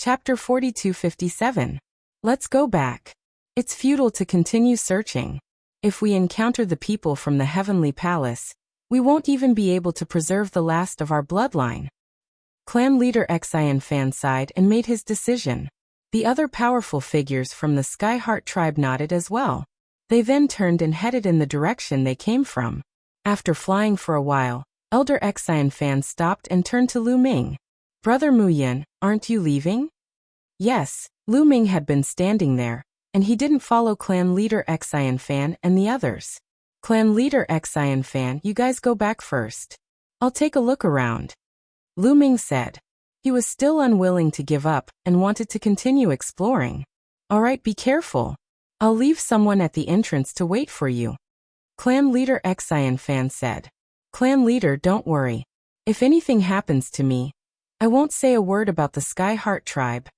Chapter 4257. Let's go back. It's futile to continue searching. If we encounter the people from the heavenly palace, we won't even be able to preserve the last of our bloodline. Clan leader Xian Fan sighed and made his decision. The other powerful figures from the Skyheart tribe nodded as well. They then turned and headed in the direction they came from. After flying for a while, Elder Xian Fan stopped and turned to Lu Ming. Brother Mu Yin, aren't you leaving? Yes, Lu Ming had been standing there, and he didn't follow clan leader Xian Fan and the others. Clan leader Xian Fan, you guys go back first. I'll take a look around. Lu Ming said. He was still unwilling to give up and wanted to continue exploring. Alright, be careful. I'll leave someone at the entrance to wait for you. Clan leader Xian Fan said. Clan leader, don't worry. If anything happens to me, I won't say a word about the Skyheart tribe.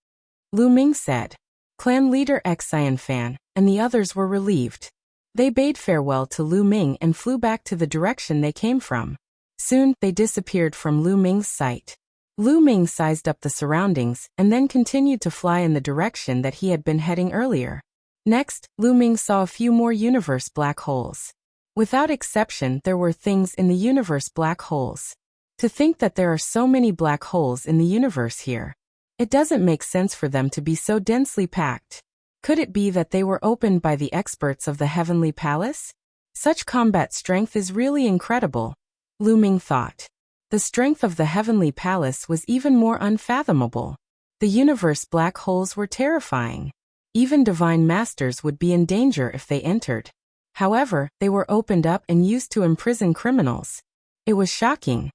Lu Ming said. Clan leader Xian Fan and the others were relieved. They bade farewell to Lu Ming and flew back to the direction they came from. Soon, they disappeared from Lu Ming's sight. Lu Ming sized up the surroundings and then continued to fly in the direction that he had been heading earlier. Next, Lu Ming saw a few more universe black holes. Without exception, there were things in the universe black holes. To think that there are so many black holes in the universe here. It doesn't make sense for them to be so densely packed. Could it be that they were opened by the experts of the Heavenly Palace? Such combat strength is really incredible, Lu Ming thought. The strength of the Heavenly Palace was even more unfathomable. The universe black holes were terrifying. Even divine masters would be in danger if they entered. However, they were opened up and used to imprison criminals. It was shocking.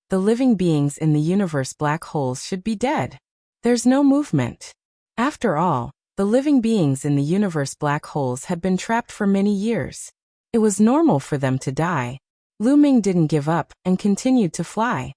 The living beings in the universe black holes should be dead. There's no movement. After all, the living beings in the universe black holes had been trapped for many years. It was normal for them to die. Lu Ming didn't give up and continued to fly.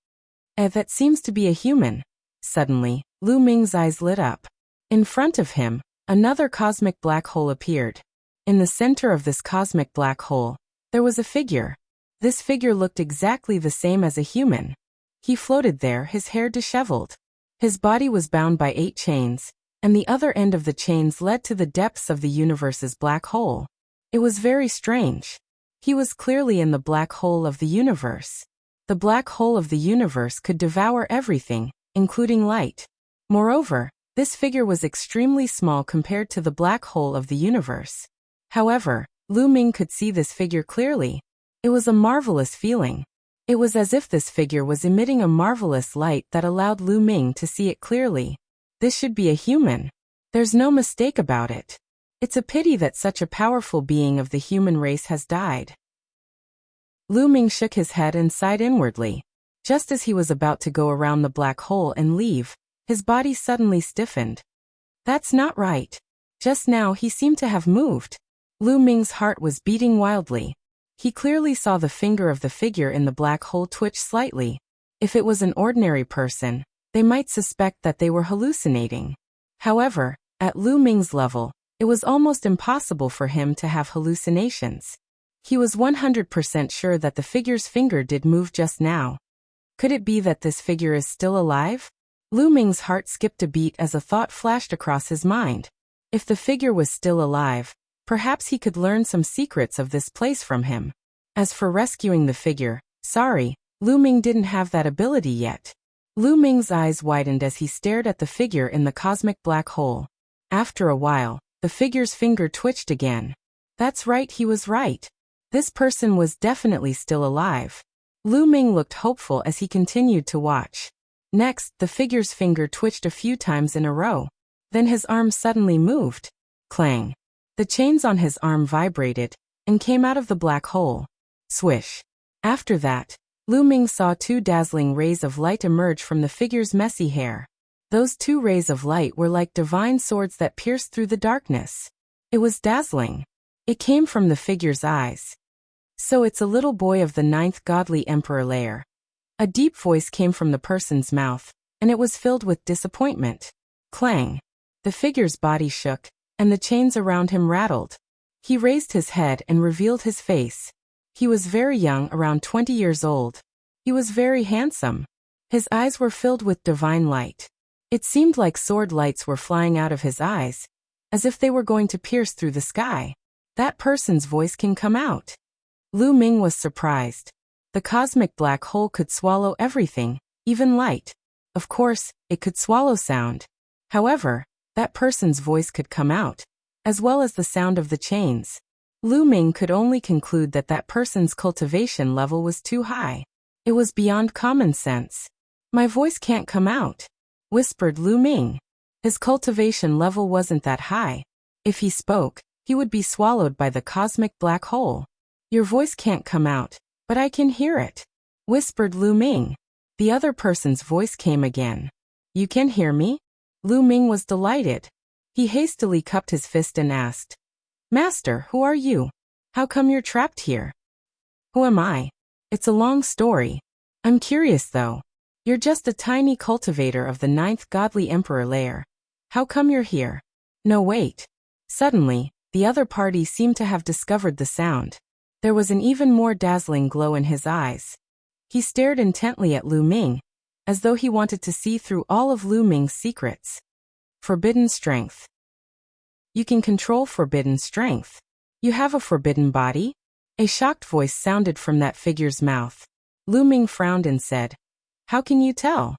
That seems to be a human. Suddenly, Lu Ming's eyes lit up. In front of him, another cosmic black hole appeared. In the center of this cosmic black hole, there was a figure. This figure looked exactly the same as a human. He floated there, his hair disheveled. His body was bound by 8 chains, and the other end of the chains led to the depths of the universe's black hole. It was very strange. He was clearly in the black hole of the universe. The black hole of the universe could devour everything, including light. Moreover, this figure was extremely small compared to the black hole of the universe. However, Lu Ming could see this figure clearly. It was a marvelous feeling. It was as if this figure was emitting a marvelous light that allowed Lu Ming to see it clearly. This should be a human. There's no mistake about it. It's a pity that such a powerful being of the human race has died. Lu Ming shook his head and sighed inwardly. Just as he was about to go around the black hole and leave, his body suddenly stiffened. That's not right. Just now he seemed to have moved. Lu Ming's heart was beating wildly. He clearly saw the finger of the figure in the black hole twitch slightly. If it was an ordinary person, they might suspect that they were hallucinating. However, at Lu Ming's level, it was almost impossible for him to have hallucinations. He was 100% sure that the figure's finger did move just now. Could it be that this figure is still alive? Lu Ming's heart skipped a beat as a thought flashed across his mind. If the figure was still alive, perhaps he could learn some secrets of this place from him. As for rescuing the figure, sorry, Lu Ming didn't have that ability yet. Lu Ming's eyes widened as he stared at the figure in the cosmic black hole. After a while, the figure's finger twitched again. That's right, he was right. This person was definitely still alive. Lu Ming looked hopeful as he continued to watch. Next, the figure's finger twitched a few times in a row. Then his arm suddenly moved. Clang. The chains on his arm vibrated and came out of the black hole. Swish. After that, Lu Ming saw 2 dazzling rays of light emerge from the figure's messy hair. Those 2 rays of light were like divine swords that pierced through the darkness. It was dazzling. It came from the figure's eyes. So it's a little boy of the 9th godly emperor layer. A deep voice came from the person's mouth, and it was filled with disappointment. Clang. The figure's body shook, and the chains around him rattled. He raised his head and revealed his face. He was very young, around 20 years old. He was very handsome. His eyes were filled with divine light. It seemed like sword lights were flying out of his eyes, as if they were going to pierce through the sky. That person's voice can come out. Lu Ming was surprised. The cosmic black hole could swallow everything, even light. Of course, it could swallow sound. However, that person's voice could come out, as well as the sound of the chains. Lu Ming could only conclude that that person's cultivation level was too high. It was beyond common sense. My voice can't come out, whispered Lu Ming. His cultivation level wasn't that high. If he spoke, he would be swallowed by the cosmic black hole. Your voice can't come out, but I can hear it, whispered Lu Ming. The other person's voice came again. You can hear me? Lu Ming was delighted. He hastily cupped his fist and asked, Master, who are you? How come you're trapped here? Who am I? It's a long story. I'm curious though. You're just a tiny cultivator of the 9th godly emperor layer. How come you're here? No, wait. Suddenly, the other party seemed to have discovered the sound. There was an even more dazzling glow in his eyes. He stared intently at Lu Ming, as though he wanted to see through all of Lu Ming's secrets. Forbidden strength. You can control forbidden strength. You have a forbidden body? A shocked voice sounded from that figure's mouth. Lu Ming frowned and said, How can you tell?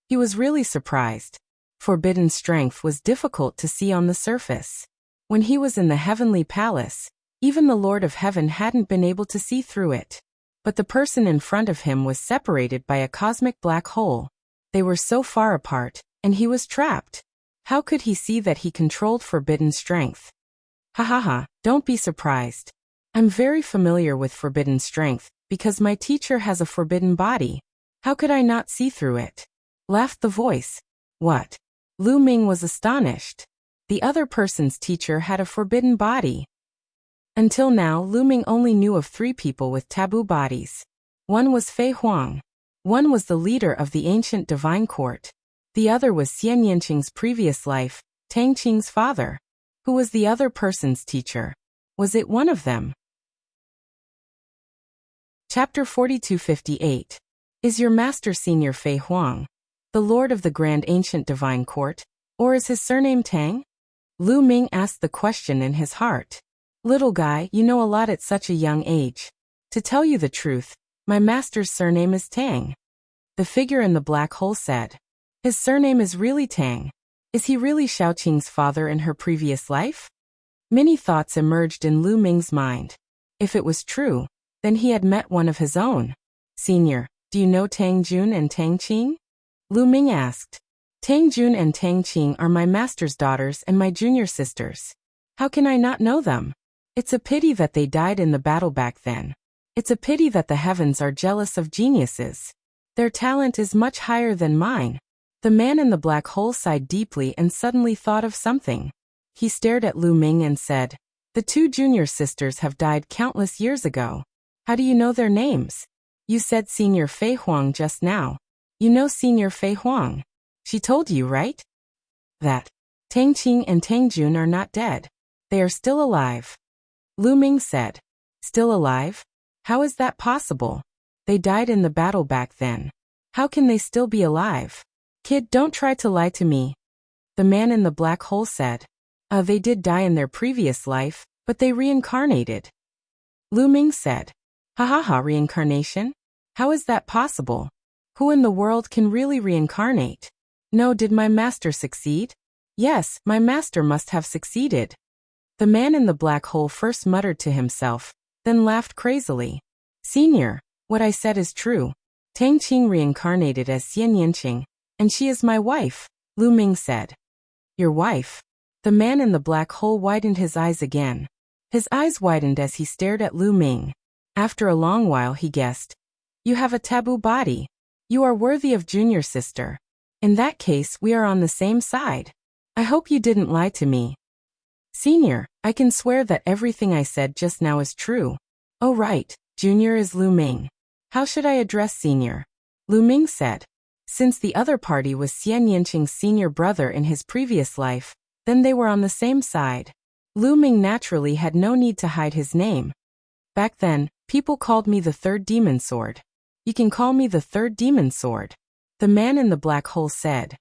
He was really surprised. Forbidden strength was difficult to see on the surface. When he was in the heavenly palace, even the Lord of Heaven hadn't been able to see through it. But the person in front of him was separated by a cosmic black hole. They were so far apart, and he was trapped. How could he see that he controlled forbidden strength? Ha ha ha, don't be surprised. I'm very familiar with forbidden strength, because my teacher has a forbidden body. How could I not see through it? Laughed the voice. What? Lu Ming was astonished. The other person's teacher had a forbidden body. Until now, Lu Ming only knew of 3 people with taboo bodies. One was Fei Huang. One was the leader of the ancient divine court. The other was Xian Yanqing's previous life, Tang Qing's father. Who was the other person's teacher? Was it one of them? Chapter 4258. Is your master Senior Fei Huang, the lord of the grand ancient divine court, or is his surname Tang? Lu Ming asked the question in his heart. Little guy, you know a lot at such a young age. To tell you the truth, my master's surname is Tang. The figure in the black hole said. His surname is really Tang. Is he really Xiaoqing's father in her previous life? Many thoughts emerged in Lu Ming's mind. If it was true, then he had met one of his own. Senior, do you know Tang Jun and Tang Qing? Lu Ming asked. Tang Jun and Tang Qing are my master's daughters and my junior sisters. How can I not know them? It's a pity that they died in the battle back then. It's a pity that the heavens are jealous of geniuses. Their talent is much higher than mine. The man in the black hole sighed deeply and suddenly thought of something. He stared at Lu Ming and said, The 2 junior sisters have died countless years ago. How do you know their names? You said Senior Fei Huang just now. You know Senior Fei Huang. She told you, right? That Tang Qing and Tang Jun are not dead. They are still alive. Lu Ming said. Still alive? How is that possible? They died in the battle back then. How can they still be alive? Kid, don't try to lie to me. The man in the black hole said. They did die in their previous life, but they reincarnated. Lu Ming said. Ha ha ha, reincarnation? How is that possible? Who in the world can really reincarnate? No, did my master succeed? Yes, my master must have succeeded. The man in the black hole first muttered to himself, then laughed crazily. Senior, what I said is true. Tang Qing reincarnated as Xian Yanqing, and she is my wife, Lu Ming said. Your wife? The man in the black hole widened his eyes again. His eyes widened as he stared at Lu Ming. After a long while he guessed. You have a taboo body. You are worthy of junior sister. In that case, we are on the same side. I hope you didn't lie to me. Senior, I can swear that everything I said just now is true. Oh right, junior is Lu Ming. How should I address senior? Lu Ming said. Since the other party was Xian Yanqing's senior brother in his previous life, then they were on the same side. Lu Ming naturally had no need to hide his name. Back then, people called me the Third Demon Sword. You can call me the Third Demon Sword. The man in the black hole said.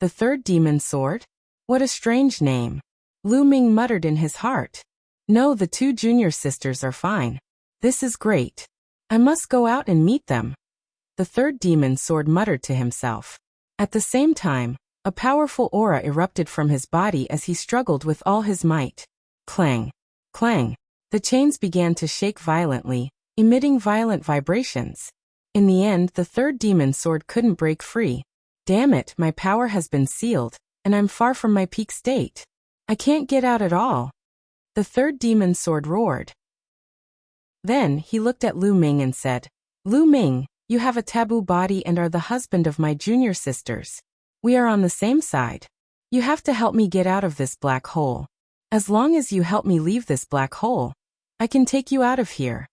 The third demon's sword? What a strange name. Lu Ming muttered in his heart. No, the two junior sisters are fine. This is great. I must go out and meet them. The third demon's sword muttered to himself. At the same time, a powerful aura erupted from his body as he struggled with all his might. Clang! Clang! The chains began to shake violently, emitting violent vibrations. In the end, the third demon's sword couldn't break free. Damn it, my power has been sealed, and I'm far from my peak state. I can't get out at all. The third demon's sword roared. Then he looked at Lu Ming and said, Lu Ming, you have a taboo body and are the husband of my junior sisters. We are on the same side. You have to help me get out of this black hole. As long as you help me leave this black hole, I can take you out of here.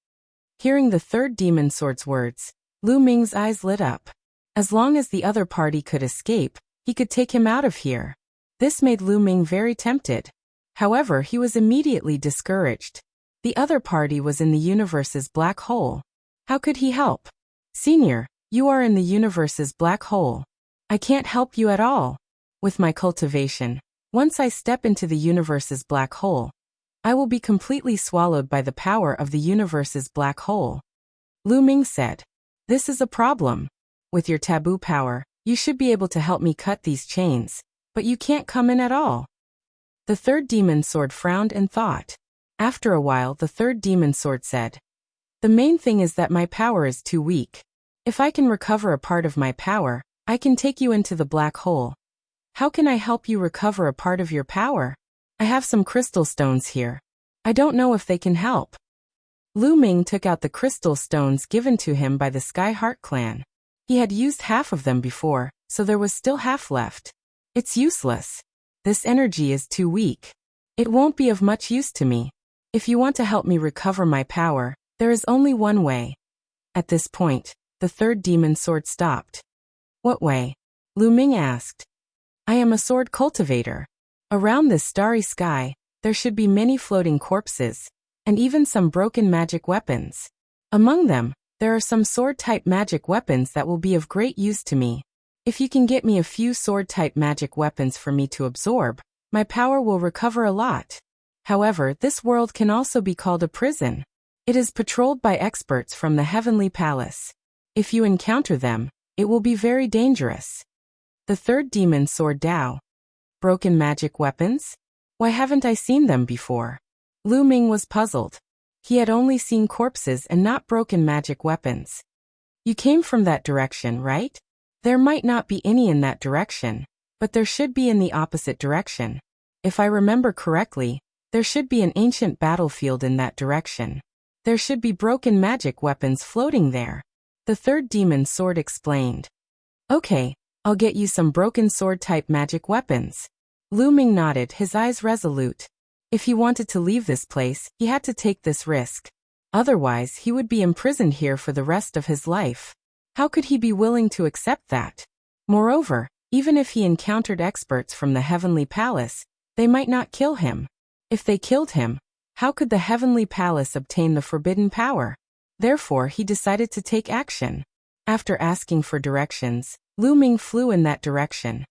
Hearing the third demon's sword's words, Lu Ming's eyes lit up. As long as the other party could escape, he could take him out of here. This made Lu Ming very tempted. However, he was immediately discouraged. The other party was in the universe's black hole. How could he help? Senior, you are in the universe's black hole. I can't help you at all. With my cultivation, once I step into the universe's black hole, I will be completely swallowed by the power of the universe's black hole. Lu Ming said, This is a problem. With your taboo power, you should be able to help me cut these chains, but you can't come in at all. The third demon's sword frowned and thought. After a while, the third demon's sword said, The main thing is that my power is too weak. If I can recover a part of my power, I can take you into the black hole. How can I help you recover a part of your power? I have some crystal stones here. I don't know if they can help. Lu Ming took out the crystal stones given to him by the Sky Heart clan. He had used half of them before, so there was still half left. It's useless. This energy is too weak. It won't be of much use to me. If you want to help me recover my power, there is only one way. At this point, the third demon's sword stopped. What way? Lu Ming asked. I am a sword cultivator. Around this starry sky, there should be many floating corpses, and even some broken magic weapons. Among them, there are some sword-type magic weapons that will be of great use to me. If you can get me a few sword-type magic weapons for me to absorb, my power will recover a lot. However, this world can also be called a prison. It is patrolled by experts from the Heavenly Palace. If you encounter them, it will be very dangerous. The third demon's sword Dao. Broken magic weapons? Why haven't I seen them before? Lu Ming was puzzled. He had only seen corpses and not broken magic weapons. You came from that direction, right? There might not be any in that direction, but there should be in the opposite direction. If I remember correctly, there should be an ancient battlefield in that direction. There should be broken magic weapons floating there. The third demon's sword explained. Okay, I'll get you some broken sword-type magic weapons. Lu Ming nodded, his eyes resolute. If he wanted to leave this place, he had to take this risk. Otherwise, he would be imprisoned here for the rest of his life. How could he be willing to accept that? Moreover, even if he encountered experts from the Heavenly Palace, they might not kill him. If they killed him, how could the Heavenly Palace obtain the forbidden power? Therefore, he decided to take action. After asking for directions, Lu Ming flew in that direction.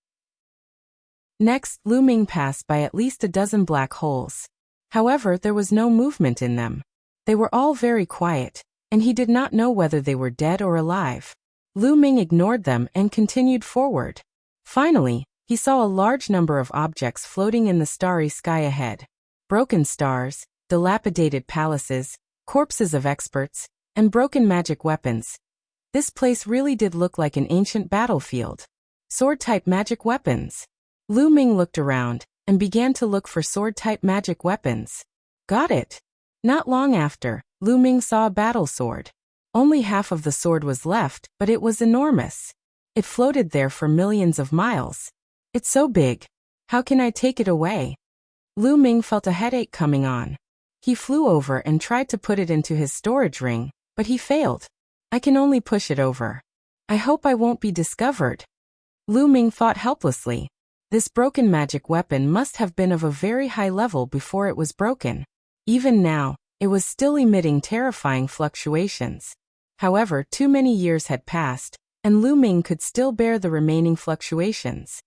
Next, Lu Ming passed by at least a dozen black holes. However, there was no movement in them. They were all very quiet, and he did not know whether they were dead or alive. Lu Ming ignored them and continued forward. Finally, he saw a large number of objects floating in the starry sky ahead. Broken stars, dilapidated palaces, corpses of experts, and broken magic weapons. This place really did look like an ancient battlefield. Sword-type magic weapons. Lu Ming looked around and began to look for sword-type magic weapons. Got it. Not long after, Lu Ming saw a battle sword. Only half of the sword was left, but it was enormous. It floated there for millions of miles. It's so big. How can I take it away? Lu Ming felt a headache coming on. He flew over and tried to put it into his storage ring, but he failed. I can only push it over. I hope I won't be discovered. Lu Ming thought helplessly. This broken magic weapon must have been of a very high level before it was broken. Even now, it was still emitting terrifying fluctuations. However, too many years had passed, and Lu Ming could still bear the remaining fluctuations.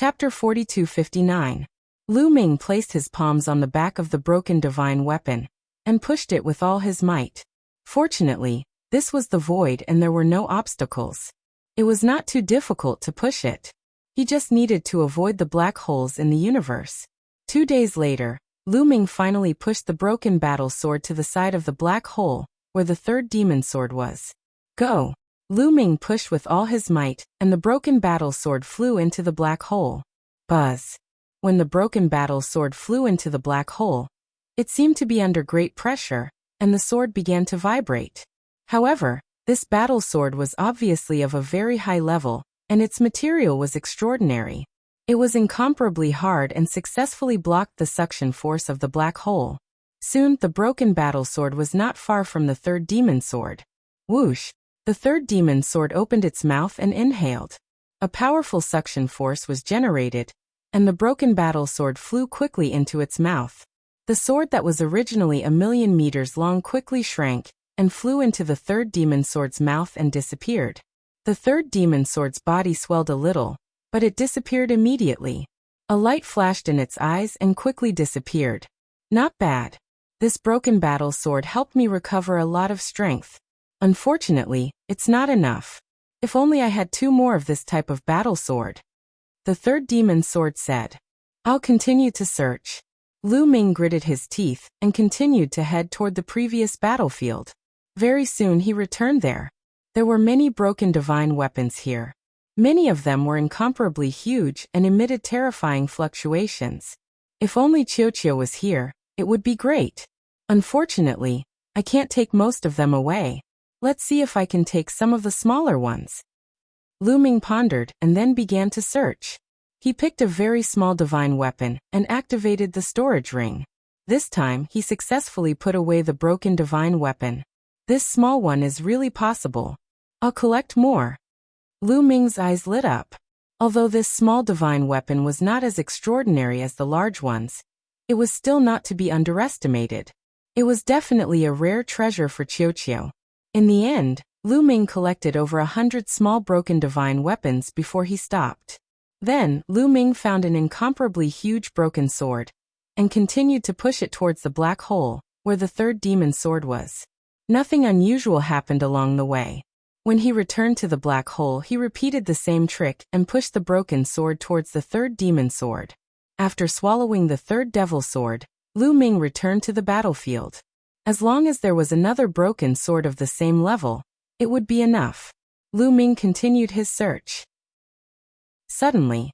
Chapter 4259. Lu Ming placed his palms on the back of the broken divine weapon and pushed it with all his might. Fortunately, this was the void and there were no obstacles. It was not too difficult to push it. He just needed to avoid the black holes in the universe. 2 days later, Lu Ming finally pushed the broken battle sword to the side of the black hole, where the third demon sword was. Go! Lu Ming pushed with all his might, and the broken battle sword flew into the black hole. Buzz! When the broken battle sword flew into the black hole, it seemed to be under great pressure, and the sword began to vibrate. However, this battle sword was obviously of a very high level, and its material was extraordinary. It was incomparably hard and successfully blocked the suction force of the black hole. Soon, the broken battle sword was not far from the third demon sword. Whoosh! The third demon sword opened its mouth and inhaled. A powerful suction force was generated, and the broken battle sword flew quickly into its mouth. The sword that was originally 1,000,000 meters long quickly shrank and flew into the third demon sword's mouth and disappeared. The third demon sword's body swelled a little, but it disappeared immediately. A light flashed in its eyes and quickly disappeared. Not bad. This broken battle sword helped me recover a lot of strength. Unfortunately, it's not enough. If only I had 2 more of this type of battle sword. The third demon sword said. I'll continue to search. Lu Ming gritted his teeth and continued to head toward the previous battlefield. Very soon he returned there. There were many broken divine weapons here. Many of them were incomparably huge and emitted terrifying fluctuations. If only Qiuqiu was here, it would be great. Unfortunately, I can't take most of them away. Let's see if I can take some of the smaller ones. Lu Ming pondered and then began to search. He picked a very small divine weapon and activated the storage ring. This time, he successfully put away the broken divine weapon. This small one is really possible. I'll collect more. Lu Ming's eyes lit up. Although this small divine weapon was not as extraordinary as the large ones, it was still not to be underestimated. It was definitely a rare treasure for Qiuqiu. In the end, Lu Ming collected over 100 small broken divine weapons before he stopped. Then, Lu Ming found an incomparably huge broken sword and continued to push it towards the black hole, where the third demon sword was. Nothing unusual happened along the way. When he returned to the black hole, he repeated the same trick and pushed the broken sword towards the third demon sword. After swallowing the third devil sword, Lu Ming returned to the battlefield. As long as there was another broken sword of the same level, it would be enough. Lu Ming continued his search. Suddenly,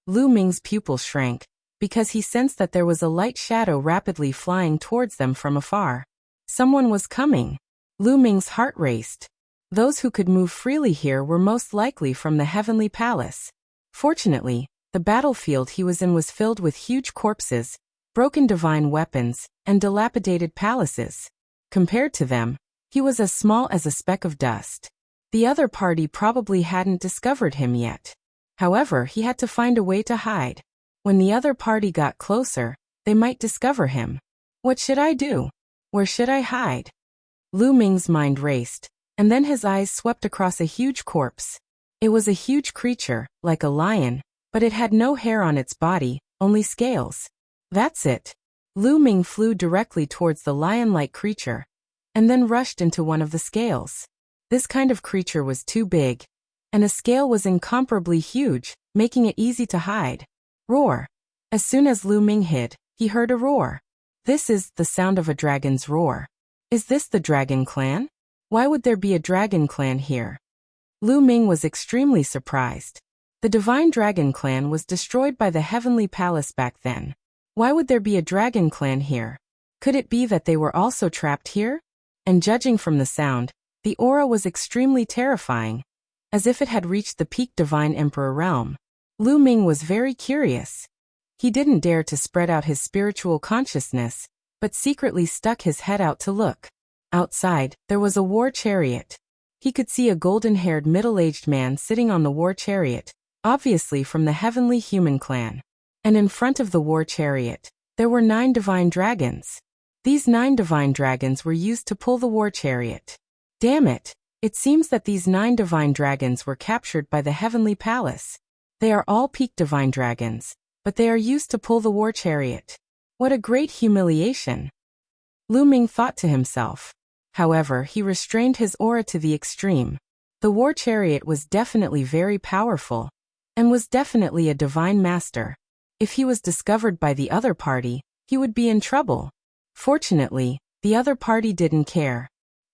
Lu Ming's pupil shrank, because he sensed that there was a light shadow rapidly flying towards them from afar. Someone was coming. Lu Ming's heart raced. Those who could move freely here were most likely from the heavenly palace. Fortunately, the battlefield he was in was filled with huge corpses, broken divine weapons, and dilapidated palaces. Compared to them, he was as small as a speck of dust. The other party probably hadn't discovered him yet. However, he had to find a way to hide. When the other party got closer, they might discover him. What should I do? Where should I hide? Lu Ming's mind raced, and then his eyes swept across a huge corpse. It was a huge creature, like a lion, but it had no hair on its body, only scales. That's it. Lu Ming flew directly towards the lion-like creature, and then rushed into one of the scales. This kind of creature was too big, and a scale was incomparably huge, making it easy to hide. Roar! As soon as Lu Ming hid, he heard a roar. This is the sound of a dragon's roar. Is this the dragon clan? Why would there be a dragon clan here? Lu Ming was extremely surprised. The divine dragon clan was destroyed by the heavenly palace back then. Why would there be a dragon clan here? Could it be that they were also trapped here? And judging from the sound, the aura was extremely terrifying, as if it had reached the peak divine emperor realm. Lu Ming was very curious. He didn't dare to spread out his spiritual consciousness, but secretly stuck his head out to look. Outside, there was a war chariot. He could see a golden-haired middle-aged man sitting on the war chariot, obviously from the heavenly human clan. And in front of the war chariot, there were 9 divine dragons. These 9 divine dragons were used to pull the war chariot. Damn it! It seems that these 9 divine dragons were captured by the heavenly palace. They are all peak divine dragons, but they are used to pull the war chariot. What a great humiliation! Lu Ming thought to himself. However, he restrained his aura to the extreme. The war chariot was definitely very powerful, and was definitely a divine master. If he was discovered by the other party, he would be in trouble. Fortunately, the other party didn't care.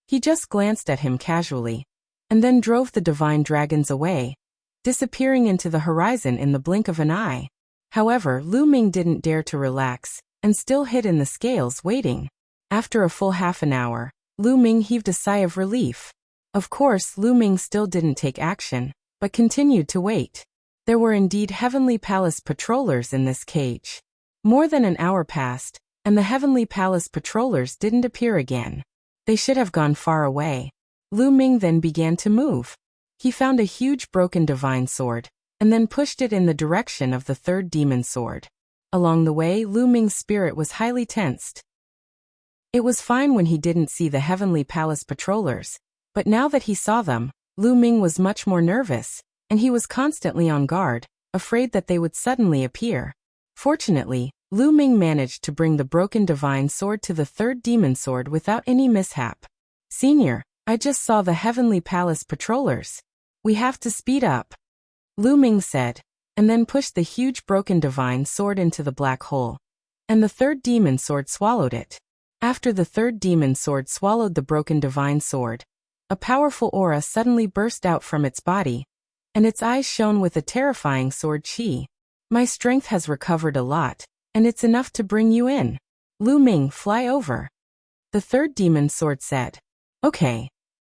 He just glanced at him casually, and then drove the divine dragons away, disappearing into the horizon in the blink of an eye. However, Lu Ming didn't dare to relax, and still hid in the scales waiting. After a full half an hour, Lu Ming heaved a sigh of relief. Of course, Lu Ming still didn't take action, but continued to wait. There were indeed Heavenly Palace patrollers in this cage. More than an hour passed, and the Heavenly Palace patrollers didn't appear again. They should have gone far away. Lu Ming then began to move. He found a huge broken divine sword, and then pushed it in the direction of the third demon sword. Along the way, Lu Ming's spirit was highly tensed. It was fine when he didn't see the Heavenly Palace patrollers, but now that he saw them, Lu Ming was much more nervous, and he was constantly on guard, afraid that they would suddenly appear. Fortunately, Lu Ming managed to bring the broken divine sword to the third demon sword without any mishap. "Senior, I just saw the Heavenly Palace patrollers. We have to speed up," Lu Ming said, and then pushed the huge broken divine sword into the black hole. And the third demon sword swallowed it. After the third demon sword swallowed the broken divine sword, a powerful aura suddenly burst out from its body, and its eyes shone with a terrifying sword chi. "My strength has recovered a lot, and it's enough to bring you in. Lu Ming, fly over," the third demon sword said. "Okay."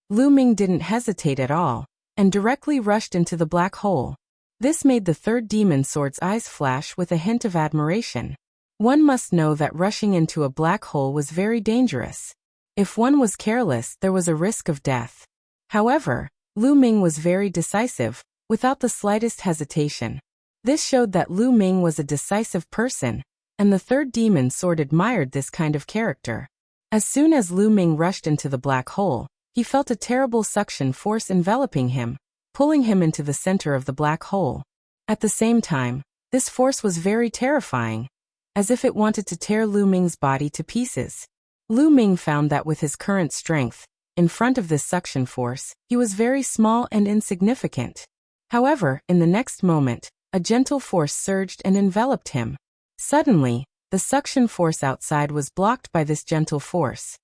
Lu Ming didn't hesitate at all, and directly rushed into the black hole. This made the third demon sword's eyes flash with a hint of admiration. One must know that rushing into a black hole was very dangerous. If one was careless, there was a risk of death. However, Lu Ming was very decisive, without the slightest hesitation. This showed that Lu Ming was a decisive person, and the third demon sword admired this kind of character. As soon as Lu Ming rushed into the black hole, he felt a terrible suction force enveloping him, pulling him into the center of the black hole. At the same time, this force was very terrifying, as if it wanted to tear Lu Ming's body to pieces. Lu Ming found that with his current strength, in front of this suction force, he was very small and insignificant. However, in the next moment, a gentle force surged and enveloped him. Suddenly, the suction force outside was blocked by this gentle force.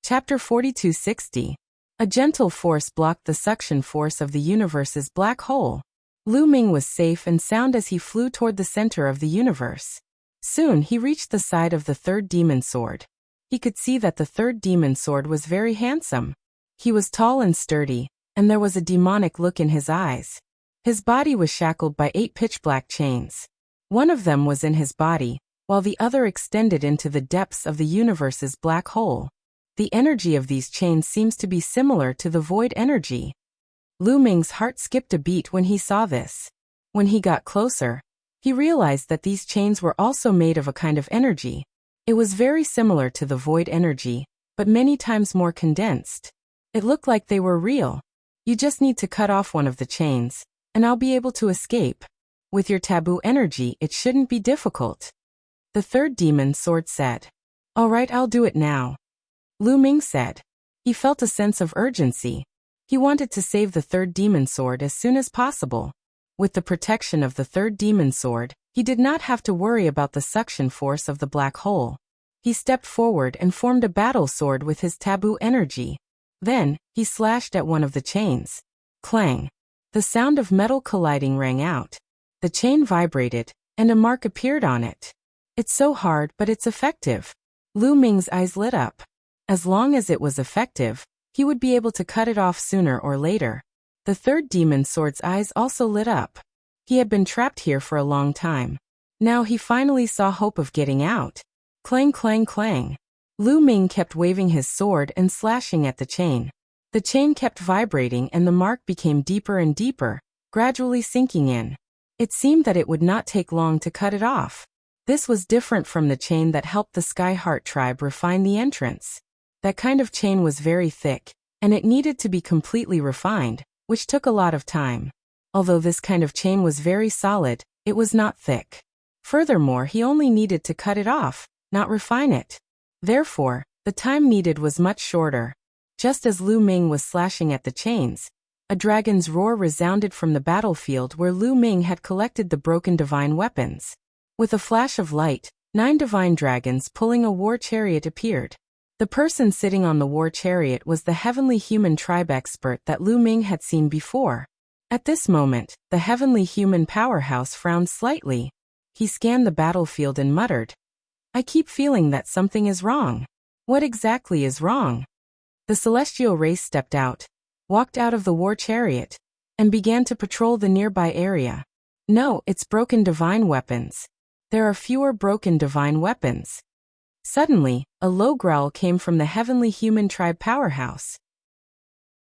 Chapter 4260. A gentle force blocked the suction force of the universe's black hole. Lu Ming was safe and sound as he flew toward the center of the universe. Soon he reached the side of the third demon sword. He could see that the third demon sword was very handsome. He was tall and sturdy, and there was a demonic look in his eyes. His body was shackled by 8 pitch-black chains. One of them was in his body, while the other extended into the depths of the universe's black hole. The energy of these chains seems to be similar to the void energy. Lu Ming's heart skipped a beat when he saw this. When he got closer, he realized that these chains were also made of a kind of energy. It was very similar to the void energy, but many times more condensed. It looked like they were real. "You just need to cut off one of the chains, and I'll be able to escape. With your taboo energy, it shouldn't be difficult," the third demon sword said. "All right, I'll do it now," Lu Ming said. He felt a sense of urgency. He wanted to save the third demon sword as soon as possible. With the protection of the third demon sword, he did not have to worry about the suction force of the black hole. He stepped forward and formed a battle sword with his taboo energy. Then, he slashed at one of the chains. Clang! The sound of metal colliding rang out. The chain vibrated, and a mark appeared on it. "It's so hard, but it's effective." Lu Ming's eyes lit up. As long as it was effective, he would be able to cut it off sooner or later. The third demon sword's eyes also lit up. He had been trapped here for a long time. Now he finally saw hope of getting out. Clang, clang, clang. Lu Ming kept waving his sword and slashing at the chain. The chain kept vibrating and the mark became deeper and deeper, gradually sinking in. It seemed that it would not take long to cut it off. This was different from the chain that helped the Sky Heart tribe refine the entrance. That kind of chain was very thick, and it needed to be completely refined, which took a lot of time. Although this kind of chain was very solid, it was not thick. Furthermore, he only needed to cut it off, not refine it. Therefore, the time needed was much shorter. Just as Lu Ming was slashing at the chains, a dragon's roar resounded from the battlefield where Lu Ming had collected the broken divine weapons. With a flash of light, 9 divine dragons pulling a war chariot appeared. The person sitting on the war chariot was the heavenly human tribe expert that Lu Ming had seen before. At this moment, the heavenly human powerhouse frowned slightly. He scanned the battlefield and muttered, "I keep feeling that something is wrong. What exactly is wrong?" The celestial race stepped out, walked out of the war chariot, and began to patrol the nearby area. "No, it's broken divine weapons. There are fewer broken divine weapons." Suddenly, a low growl came from the heavenly human tribe powerhouse.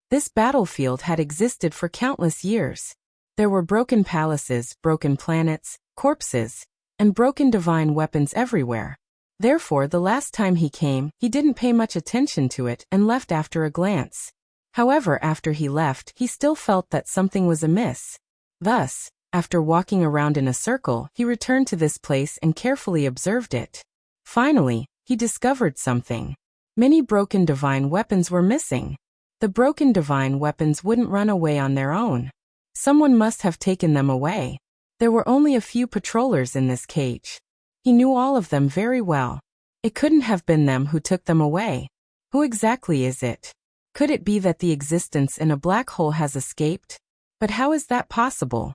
This battlefield had existed for countless years. There were broken palaces, broken planets, corpses, and broken divine weapons everywhere. Therefore, the last time he came, he didn't pay much attention to it and left after a glance. However, after he left, he still felt that something was amiss. Thus, after walking around in a circle, he returned to this place and carefully observed it. Finally, he discovered something. Many broken divine weapons were missing. The broken divine weapons wouldn't run away on their own. Someone must have taken them away. There were only a few patrollers in this cage. He knew all of them very well. It couldn't have been them who took them away. Who exactly is it? Could it be that the existence in a black hole has escaped? But how is that possible?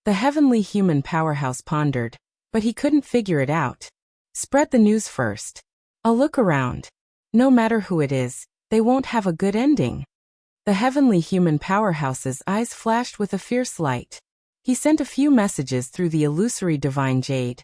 The heavenly human powerhouse pondered, but he couldn't figure it out. Spread the news first. I'll look around. No matter who it is, they won't have a good ending. The heavenly human powerhouse's eyes flashed with a fierce light. He sent a few messages through the illusory divine jade,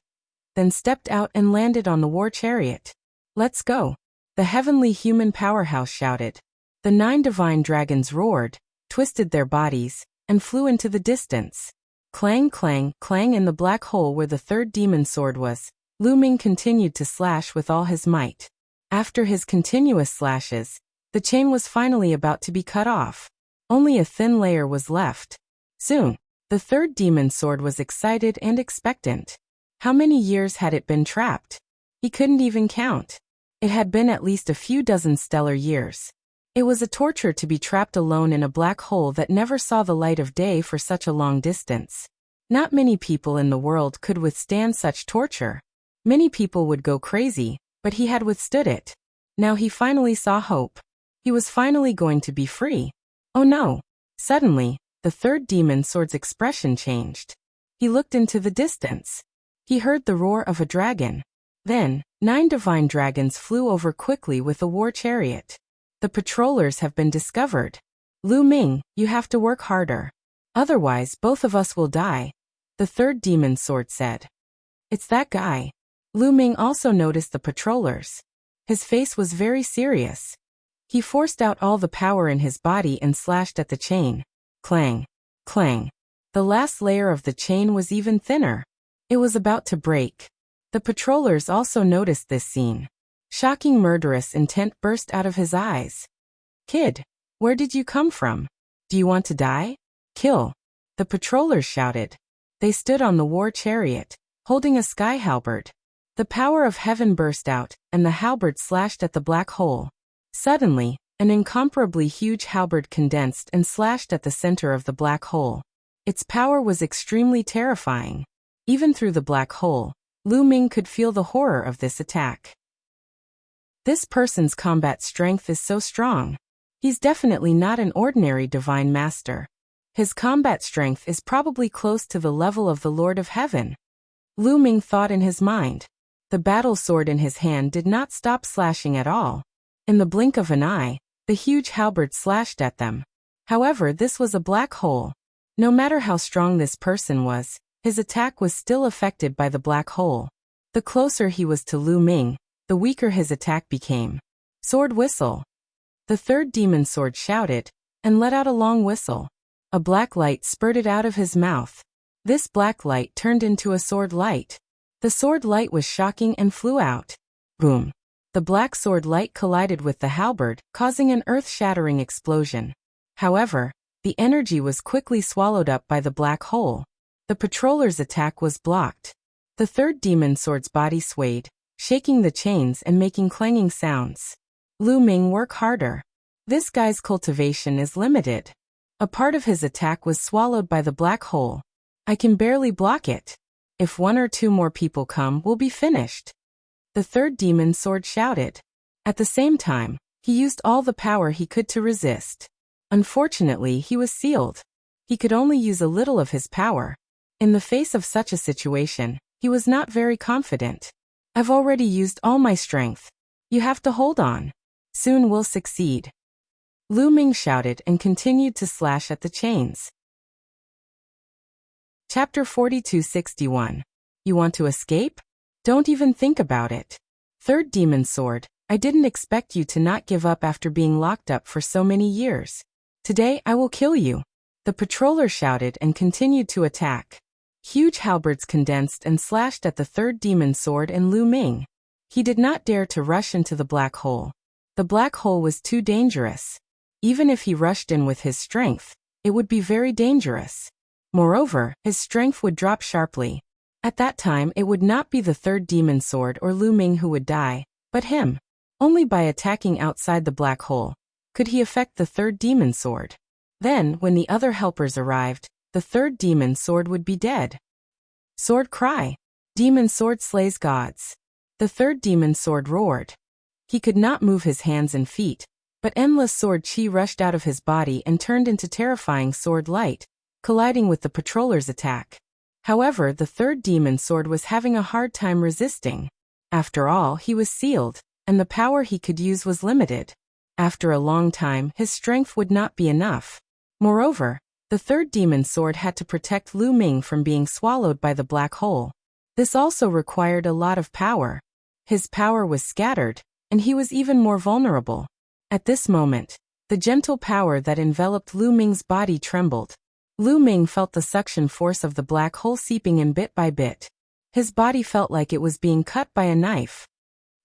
then stepped out and landed on the war chariot. "Let's go," the heavenly human powerhouse shouted. The 9 divine dragons roared, twisted their bodies, and flew into the distance. Clang, clang, clang. In the black hole where the 3rd demon sword was, Lu Ming continued to slash with all his might. After his continuous slashes, the chain was finally about to be cut off. Only a thin layer was left. Soon, the 3rd demon sword was excited and expectant. How many years had it been trapped? He couldn't even count. It had been at least a few dozen stellar years. It was a torture to be trapped alone in a black hole that never saw the light of day for such a long distance. Not many people in the world could withstand such torture. Many people would go crazy, but he had withstood it. Now he finally saw hope. He was finally going to be free. Oh no! Suddenly, the 3rd demon sword's expression changed. He looked into the distance. He heard the roar of a dragon. Then, 9 divine dragons flew over quickly with a war chariot. "The patrollers have been discovered. Lu Ming, you have to work harder. Otherwise, both of us will die," the 3rd demon sword said. "It's that guy." Lu Ming also noticed the patrollers. His face was very serious. He forced out all the power in his body and slashed at the chain. Clang, clang. The last layer of the chain was even thinner. It was about to break. The patrollers also noticed this scene. Shocking murderous intent burst out of his eyes. "Kid, where did you come from? Do you want to die? Kill!" the patrollers shouted. They stood on the war chariot, holding a sky halberd. The power of heaven burst out, and the halberd slashed at the black hole. Suddenly, an incomparably huge halberd condensed and slashed at the center of the black hole. Its power was extremely terrifying. Even through the black hole, Lu Ming could feel the horror of this attack. This person's combat strength is so strong. He's definitely not an ordinary divine master. His combat strength is probably close to the level of the Lord of Heaven. Lu Ming thought in his mind. The battle sword in his hand did not stop slashing at all. In the blink of an eye, the huge halberd slashed at them. However, this was a black hole. No matter how strong this person was, his attack was still affected by the black hole. The closer he was to Lu Ming, the weaker his attack became. "Sword whistle!" The 3rd demon sword shouted, and let out a long whistle. A black light spurted out of his mouth. This black light turned into a sword light. The sword light was shocking and flew out. Boom! The black sword light collided with the halberd, causing an earth-shattering explosion. However, The energy was quickly swallowed up by the black hole. The patroller's attack was blocked. The third demon sword's body swayed, shaking the chains and making clanging sounds. Lu Ming, work harder. This guy's cultivation is limited. A part of his attack was swallowed by the black hole. I can barely block it. If 1 or 2 more people come, we'll be finished. The third demon sword shouted. At the same time, he used all the power he could to resist. Unfortunately, he was sealed. He could only use a little of his power. In the face of such a situation, he was not very confident. I've already used all my strength. You have to hold on. Soon we'll succeed. Lu Ming shouted and continued to slash at the chains. Chapter 4261. You want to escape? Don't even think about it. Third demon sword, I didn't expect you to not give up after being locked up for so many years. Today I will kill you. The patroller shouted and continued to attack. Huge halberds condensed and slashed at the third demon sword and Lu Ming. He did not dare to rush into the black hole. The black hole was too dangerous. Even if he rushed in with his strength, it would be very dangerous. Moreover, his strength would drop sharply. At that time it would not be the third demon sword or Lu Ming who would die, but him. Only by attacking outside the black hole could he affect the third demon sword. Then, when the other helpers arrived, the third demon sword would be dead. Sword cry. Demon sword slays gods. The third demon sword roared. He could not move his hands and feet, but endless sword chi rushed out of his body and turned into terrifying sword light, colliding with the patroller's attack. However, the third demon sword was having a hard time resisting. After all, he was sealed, and the power he could use was limited. After a long time, his strength would not be enough. Moreover, the third demon sword had to protect Lu Ming from being swallowed by the black hole. This also required a lot of power. His power was scattered, and he was even more vulnerable. At this moment, the gentle power that enveloped Lu Ming's body trembled. Lu Ming felt the suction force of the black hole seeping in bit by bit. His body felt like it was being cut by a knife.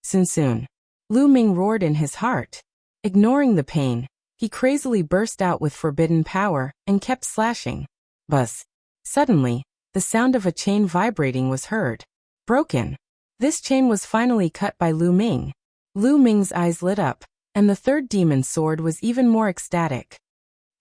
Soon. Lu Ming roared in his heart. Ignoring the pain, he crazily burst out with forbidden power and kept slashing. Buzz. Suddenly, the sound of a chain vibrating was heard. Broken. This chain was finally cut by Lu Ming. Lu Ming's eyes lit up, and the third demon sword was even more ecstatic.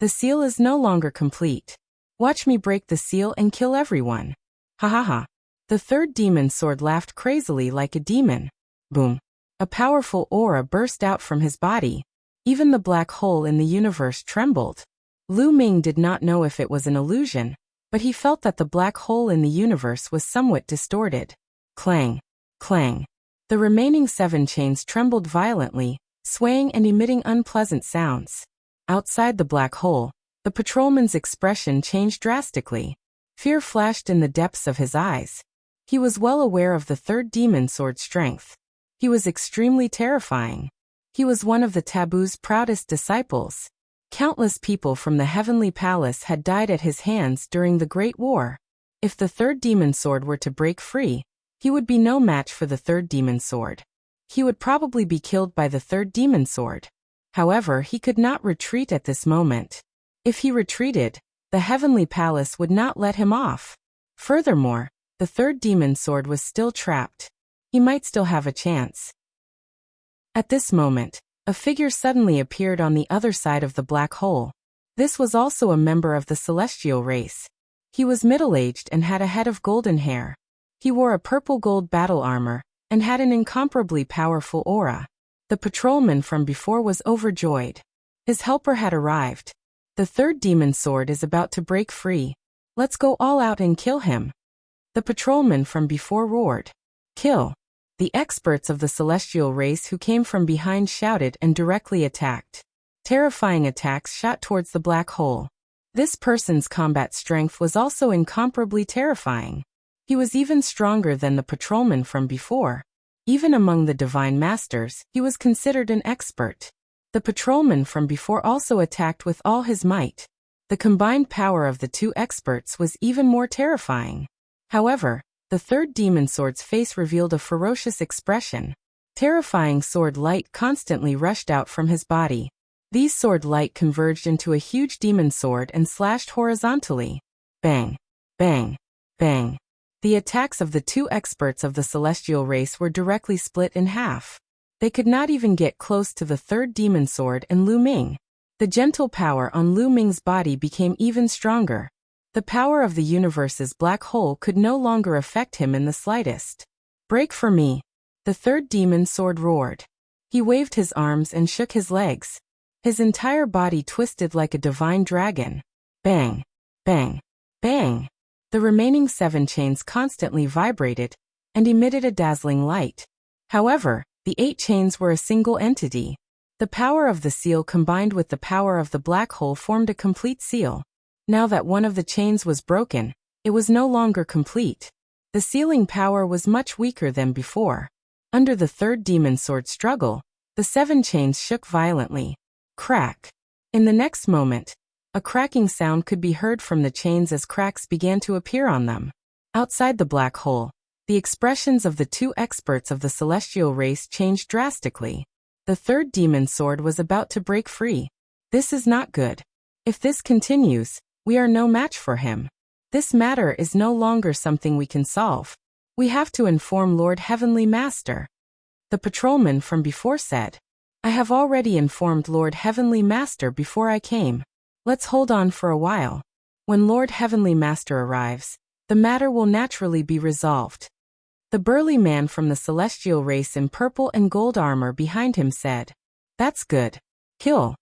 The seal is no longer complete. Watch me break the seal and kill everyone. Ha ha ha. The third demon sword laughed crazily like a demon. Boom. A powerful aura burst out from his body. Even the black hole in the universe trembled. Lu Ming did not know if it was an illusion, but he felt that the black hole in the universe was somewhat distorted. Clang. Clang. The remaining 7 chains trembled violently, swaying and emitting unpleasant sounds. Outside the black hole, the patrolman's expression changed drastically. Fear flashed in the depths of his eyes. He was well aware of the third demon sword's strength. He was extremely terrifying. He was one of the taboo's proudest disciples. Countless people from the heavenly palace had died at his hands during the Great War. If the third demon sword were to break free, he would be no match for the third demon sword. He would probably be killed by the third demon sword. However, he could not retreat at this moment. If he retreated, the heavenly palace would not let him off. Furthermore, the third demon sword was still trapped. He might still have a chance. At this moment, a figure suddenly appeared on the other side of the black hole. This was also a member of the celestial race. He was middle-aged and had a head of golden hair. He wore a purple-gold battle armor and had an incomparably powerful aura. The patrolman from before was overjoyed. His helper had arrived. The third demon sword is about to break free. Let's go all out and kill him. The patrolman from before roared. Kill. The experts of the celestial race who came from behind shouted and directly attacked. Terrifying attacks shot towards the black hole. This person's combat strength was also incomparably terrifying. He was even stronger than the patrolman from before. Even among the divine masters, he was considered an expert. The patrolman from before also attacked with all his might. The combined power of the 2 experts was even more terrifying. However, the third demon sword's face revealed a ferocious expression. Terrifying sword light constantly rushed out from his body. These sword light converged into a huge demon sword and slashed horizontally. Bang! Bang! Bang! The attacks of the two experts of the celestial race were directly split in half. They could not even get close to the third demon sword and Lu Ming. The gentle power on Lu Ming's body became even stronger. The power of the universe's black hole could no longer affect him in the slightest. Break for me! The third demon sword roared. He waved his arms and shook his legs. His entire body twisted like a divine dragon. Bang! Bang! Bang! The remaining 7 chains constantly vibrated and emitted a dazzling light. However, the 8 chains were a single entity. The power of the seal combined with the power of the black hole formed a complete seal. Now that one of the chains was broken, it was no longer complete. The sealing power was much weaker than before. Under the third demon sword struggle, the 7 chains shook violently. Crack! In the next moment, a cracking sound could be heard from the chains as cracks began to appear on them. Outside the black hole, the expressions of the two experts of the celestial race changed drastically. The third demon sword was about to break free. This is not good. If this continues, we are no match for him. This matter is no longer something we can solve. We have to inform Lord Heavenly Master. The patrolman from before said, I have already informed Lord Heavenly Master before I came. Let's hold on for a while. When Lord Heavenly Master arrives, the matter will naturally be resolved. The burly man from the celestial race in purple and gold armor behind him said, That's good. Kill.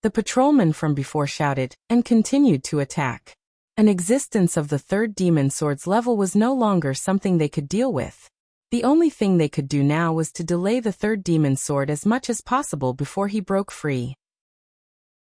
The patrolman from before shouted and continued to attack. An existence of the third demon sword's level was no longer something they could deal with. The only thing they could do now was to delay the third demon sword as much as possible before he broke free.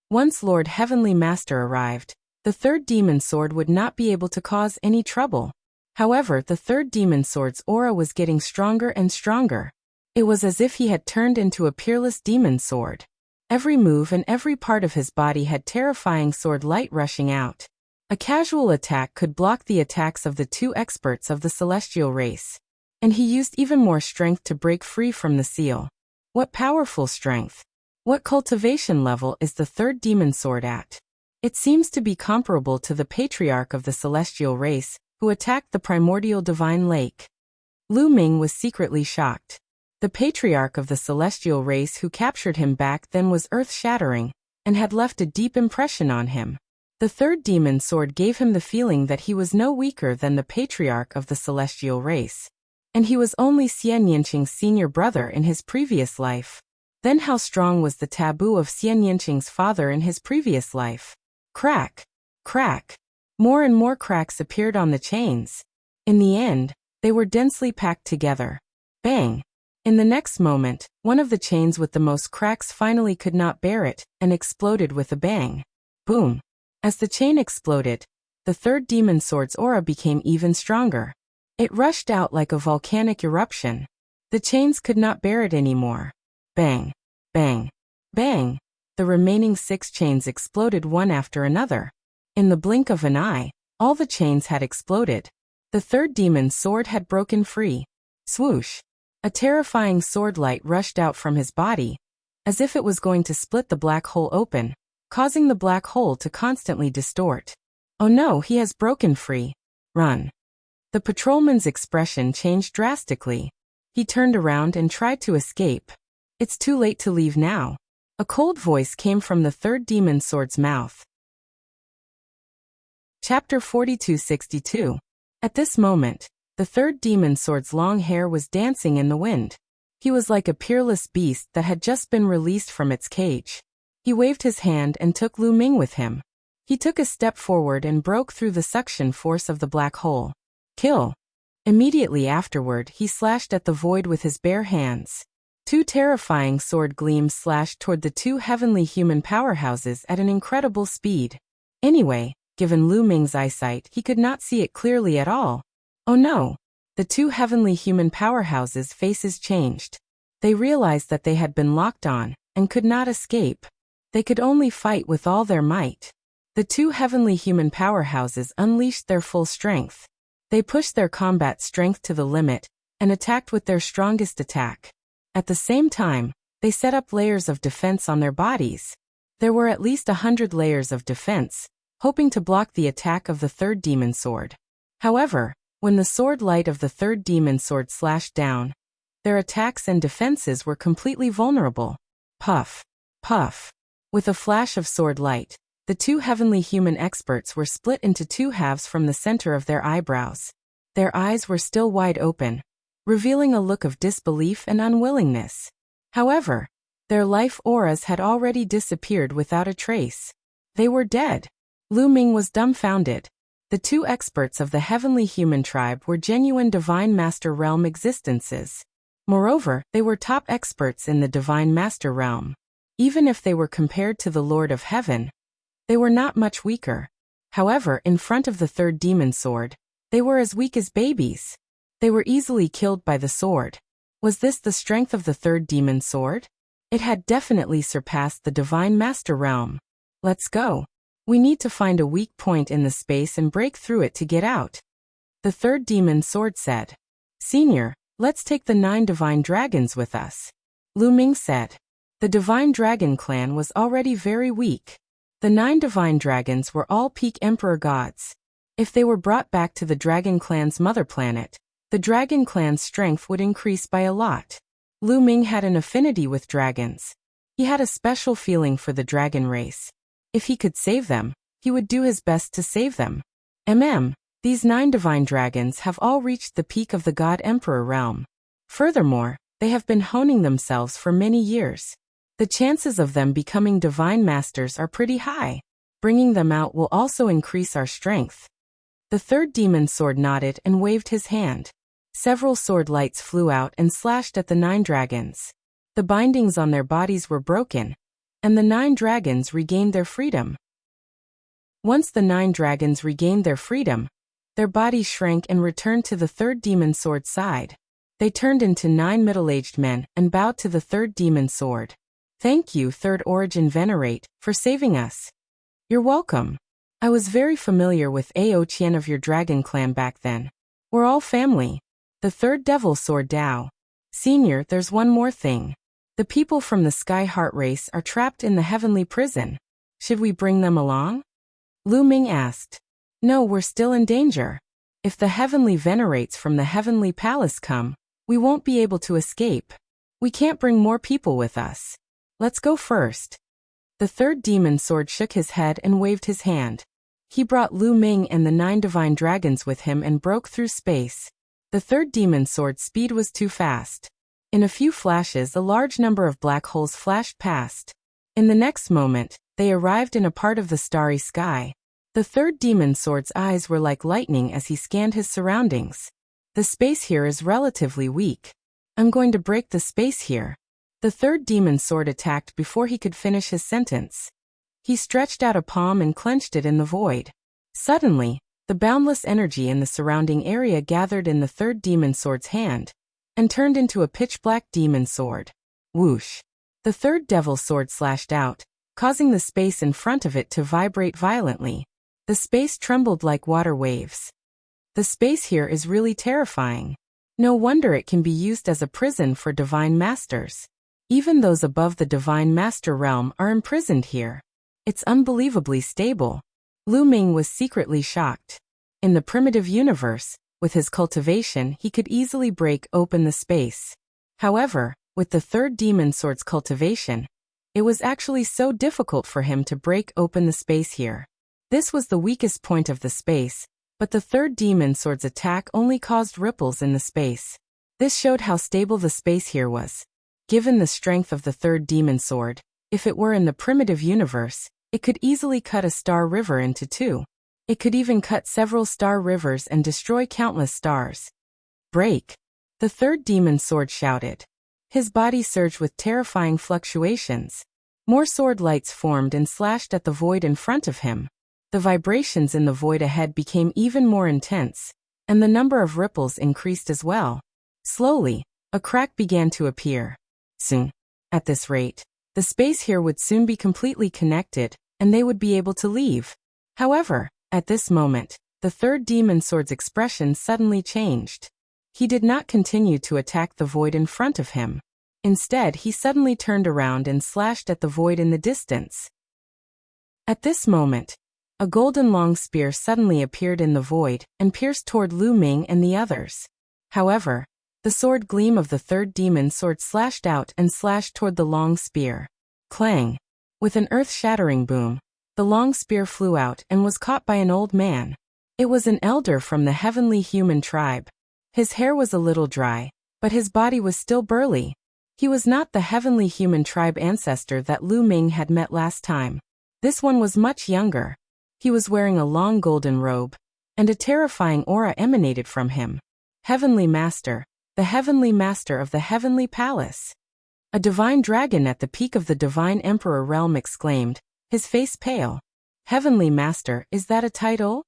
Once Lord Heavenly Master arrived, the third demon sword would not be able to cause any trouble. However, the third demon sword's aura was getting stronger and stronger. It was as if he had turned into a peerless demon sword. Every move and every part of his body had terrifying sword light rushing out. A casual attack could block the attacks of the two experts of the celestial race. And he used even more strength to break free from the seal. What powerful strength! What cultivation level is the third demon sword at? It seems to be comparable to the patriarch of the celestial race, who attacked the primordial divine lake. Lu Ming was secretly shocked. The patriarch of the celestial race who captured him back then was earth-shattering, and had left a deep impression on him. The third demon sword gave him the feeling that he was no weaker than the patriarch of the celestial race. And he was only Xian Yinqing's senior brother in his previous life. Then how strong was the taboo of Xian Yinqing's father in his previous life? Crack! Crack! More and more cracks appeared on the chains. In the end, they were densely packed together. Bang! In the next moment, one of the chains with the most cracks finally could not bear it, and exploded with a bang. Boom! As the chain exploded, the third demon sword's aura became even stronger. It rushed out like a volcanic eruption. The chains could not bear it anymore. Bang! Bang! Bang! The remaining 6 chains exploded one after another. In the blink of an eye, all the chains had exploded. The third demon's sword had broken free. Swoosh! A terrifying sword light rushed out from his body, as if it was going to split the black hole open, causing the black hole to constantly distort. Oh no, he has broken free. Run! The patrolman's expression changed drastically. He turned around and tried to escape. It's too late to leave now. A cold voice came from the third demon sword's mouth. Chapter 4262. At this moment, the third demon sword's long hair was dancing in the wind. He was like a peerless beast that had just been released from its cage. He waved his hand and took Lu Ming with him. He took a step forward and broke through the suction force of the black hole. Kill! Immediately afterward, he slashed at the void with his bare hands. 2 terrifying sword gleams slashed toward the 2 heavenly human powerhouses at an incredible speed. Anyway, given Lu Ming's eyesight, he could not see it clearly at all. Oh no! The 2 heavenly human powerhouses' faces changed. They realized that they had been locked on, and could not escape. They could only fight with all their might. The 2 heavenly human powerhouses unleashed their full strength. They pushed their combat strength to the limit, and attacked with their strongest attack. At the same time, They set up layers of defense on their bodies. There were at least 100 layers of defense, hoping to block the attack of the third demon sword. However, when the sword light of the third demon sword slashed down, their attacks and defenses were completely vulnerable. Puff. Puff. With a flash of sword light, the two heavenly human experts were split into two halves from the center of their eyebrows. Their eyes were still wide open, revealing a look of disbelief and unwillingness. However, their life auras had already disappeared without a trace. They were dead. Lu Ming was dumbfounded. The two experts of the heavenly human tribe were genuine Divine Master Realm existences. Moreover, they were top experts in the Divine Master Realm. Even if they were compared to the Lord of Heaven, they were not much weaker. However, in front of the third demon sword, they were as weak as babies. They were easily killed by the sword. Was this the strength of the third demon sword? It had definitely surpassed the Divine Master Realm. Let's go. We need to find a weak point in the space and break through it to get out. The third demon sword said. Senior, let's take the 9 divine dragons with us. Lu Ming said. The divine dragon clan was already very weak. The 9 divine dragons were all peak emperor gods. If they were brought back to the dragon clan's mother planet, the dragon clan's strength would increase by a lot. Lu Ming had an affinity with dragons. He had a special feeling for the dragon race. If he could save them, he would do his best to save them. These 9 divine dragons have all reached the peak of the God Emperor realm. Furthermore, they have been honing themselves for many years. The chances of them becoming divine masters are pretty high. Bringing them out will also increase our strength. The third demon sword nodded and waved his hand. Several sword lights flew out and slashed at the 9 dragons. The bindings on their bodies were broken, and the 9 dragons regained their freedom. Once the 9 dragons regained their freedom, their bodies shrank and returned to the third demon sword's side. They turned into 9 middle-aged men and bowed to the third demon sword. Thank you, Third Origin Venerate, for saving us. You're welcome. I was very familiar with Ao Qian of your dragon clan back then. We're all family. The third devil sword Dao. Senior, there's one more thing. The people from the Sky Heart race are trapped in the heavenly prison. Should we bring them along? Lu Ming asked. No, we're still in danger. If the heavenly venerates from the heavenly palace come, we won't be able to escape. We can't bring more people with us. Let's go first. The third demon sword shook his head and waved his hand. He brought Lu Ming and the 9 divine dragons with him and broke through space. The third demon sword's speed was too fast. In a few flashes, a large number of black holes flashed past. In the next moment, they arrived in a part of the starry sky. The third demon sword's eyes were like lightning as he scanned his surroundings. The space here is relatively weak. I'm going to break the space here. The third demon sword attacked before he could finish his sentence. He stretched out a palm and clenched it in the void. Suddenly, the boundless energy in the surrounding area gathered in the third demon sword's hand and turned into a pitch-black demon sword. Whoosh! The third devil sword slashed out, causing the space in front of it to vibrate violently. The space trembled like water waves. The space here is really terrifying. No wonder it can be used as a prison for divine masters. Even those above the Divine Master Realm are imprisoned here. It's unbelievably stable. Lu Ming was secretly shocked. In the primitive universe, with his cultivation, he could easily break open the space. However, with the third demon sword's cultivation, it was actually so difficult for him to break open the space here. This was the weakest point of the space, but the third demon sword's attack only caused ripples in the space. This showed how stable the space here was. Given the strength of the third demon sword, if it were in the primitive universe, it could easily cut a star river into 2. It could even cut several star rivers and destroy countless stars. Break! The third demon sword shouted. His body surged with terrifying fluctuations. More sword lights formed and slashed at the void in front of him. The vibrations in the void ahead became even more intense, and the number of ripples increased as well. Slowly, a crack began to appear. Soon, at this rate, the space here would soon be completely connected, and they would be able to leave. However, at this moment, the third demon sword's expression suddenly changed. He did not continue to attack the void in front of him. Instead, he suddenly turned around and slashed at the void in the distance. At this moment, a golden long spear suddenly appeared in the void and pierced toward Lu Ming and the others. However, the sword gleam of the third demon sword slashed out and slashed toward the long spear. Clang! With an earth-shattering boom, the long spear flew out and was caught by an old man. It was an elder from the heavenly human tribe. His hair was a little dry, but his body was still burly. He was not the heavenly human tribe ancestor that Lu Ming had met last time. This one was much younger. He was wearing a long golden robe, and a terrifying aura emanated from him. Heavenly Master, the Heavenly Master of the Heavenly Palace. A divine dragon at the peak of the Divine Emperor realm exclaimed, his face pale. Heavenly Master, is that a title?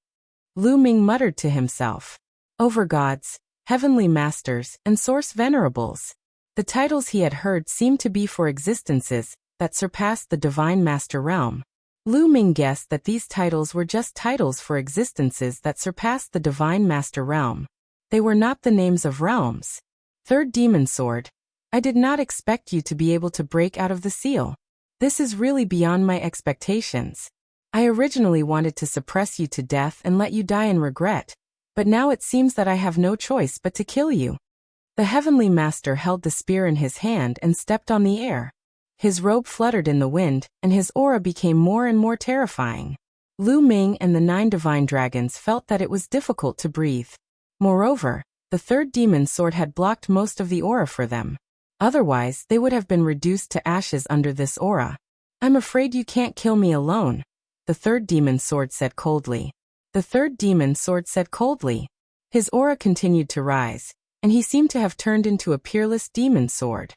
Lu Ming muttered to himself. Over gods, heavenly masters, and source venerables. The titles he had heard seemed to be for existences that surpassed the Divine Master realm. Lu Ming guessed that these titles were just titles for existences that surpassed the Divine Master realm. They were not the names of realms. Third Demon Sword. I did not expect you to be able to break out of the seal. This is really beyond my expectations. I originally wanted to suppress you to death and let you die in regret, but now it seems that I have no choice but to kill you. The Heavenly Master held the spear in his hand and stepped on the air. His robe fluttered in the wind, and his aura became more and more terrifying. Lu Ming and the 9 divine dragons felt that it was difficult to breathe. Moreover, the third demon sword had blocked most of the aura for them. Otherwise, they would have been reduced to ashes under this aura. I'm afraid you can't kill me alone, the third demon sword said coldly. The third demon sword said coldly. His aura continued to rise, and he seemed to have turned into a peerless demon sword.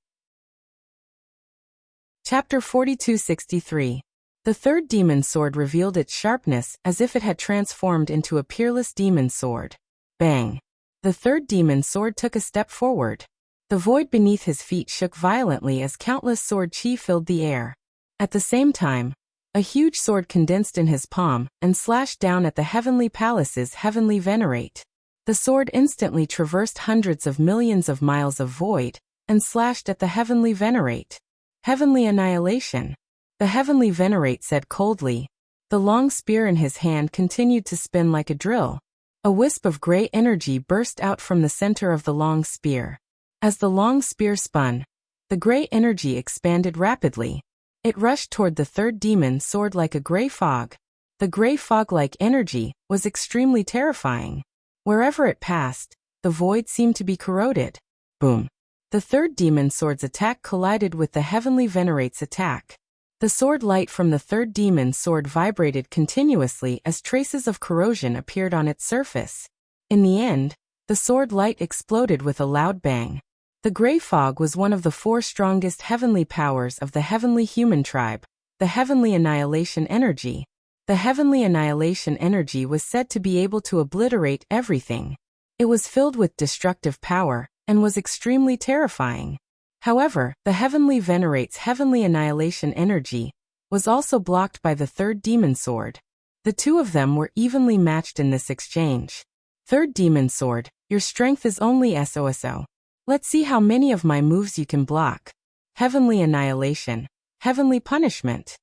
Chapter 4263. The third demon sword revealed its sharpness as if it had transformed into a peerless demon sword. Bang! The third demon sword took a step forward. The void beneath his feet shook violently as countless sword chi filled the air. At the same time, a huge sword condensed in his palm and slashed down at the Heavenly Palace's Heavenly Venerate. The sword instantly traversed hundreds of millions of miles of void and slashed at the Heavenly Venerate. Heavenly Annihilation. The Heavenly Venerate said coldly. The long spear in his hand continued to spin like a drill. A wisp of gray energy burst out from the center of the long spear. As the long spear spun, the gray energy expanded rapidly. It rushed toward the third demon sword like a gray fog. The gray fog-like energy was extremely terrifying. Wherever it passed, the void seemed to be corroded. Boom! The third demon sword's attack collided with the Heavenly Venerate's attack. The sword light from the third demon sword vibrated continuously as traces of corrosion appeared on its surface. In the end, the sword light exploded with a loud bang. The gray fog was one of the 4 strongest heavenly powers of the heavenly human tribe, the Heavenly Annihilation Energy. The Heavenly Annihilation Energy was said to be able to obliterate everything. It was filled with destructive power and was extremely terrifying. However, the Heavenly Venerate's Heavenly Annihilation Energy was also blocked by the third demon sword. The two of them were evenly matched in this exchange. Third demon sword, your strength is only SOSO. Let's see how many of my moves you can block. Heavenly Annihilation. Heavenly Punishment.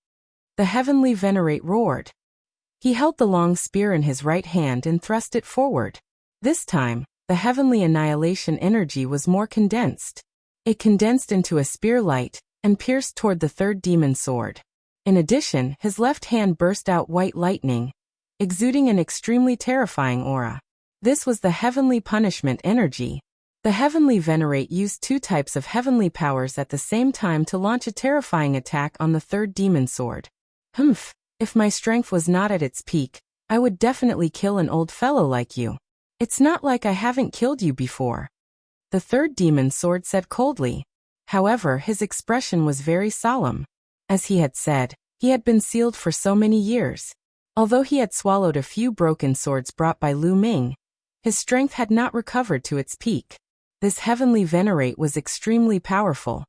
The Heavenly Venerate roared. He held the long spear in his right hand and thrust it forward. This time, the Heavenly Annihilation energy was more condensed. It condensed into a spear light and pierced toward the third demon sword. In addition, his left hand burst out white lightning, exuding an extremely terrifying aura. This was the Heavenly Punishment energy. The Heavenly Venerate used 2 types of heavenly powers at the same time to launch a terrifying attack on the third demon sword. If my strength was not at its peak, I would definitely kill an old fellow like you. It's not like I haven't killed you before. The third demon sword said coldly. However, his expression was very solemn. As he had said, he had been sealed for so many years. Although he had swallowed a few broken swords brought by Lu Ming, his strength had not recovered to its peak. This Heavenly Venerate was extremely powerful,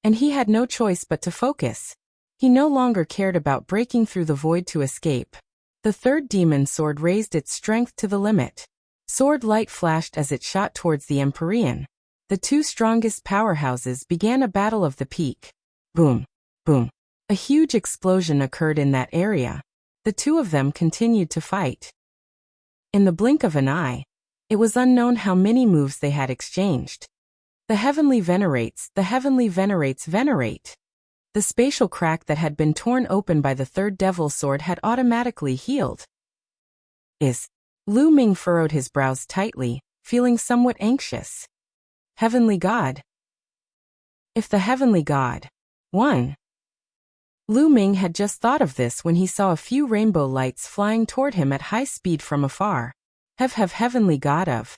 and he had no choice but to focus. He no longer cared about breaking through the void to escape. The third demon sword raised its strength to the limit. Sword light flashed as it shot towards the Empyrean. The two strongest powerhouses began a battle of the peak. Boom, boom. A huge explosion occurred in that area. The two of them continued to fight. In the blink of an eye, it was unknown how many moves they had exchanged. The heavenly venerates venerate. The spatial crack that had been torn open by the third devil's sword had automatically healed. Lu Ming furrowed his brows tightly, feeling somewhat anxious. Heavenly God? If the heavenly God won. Lu Ming had just thought of this when he saw a few rainbow lights flying toward him at high speed from afar. Heavenly God of.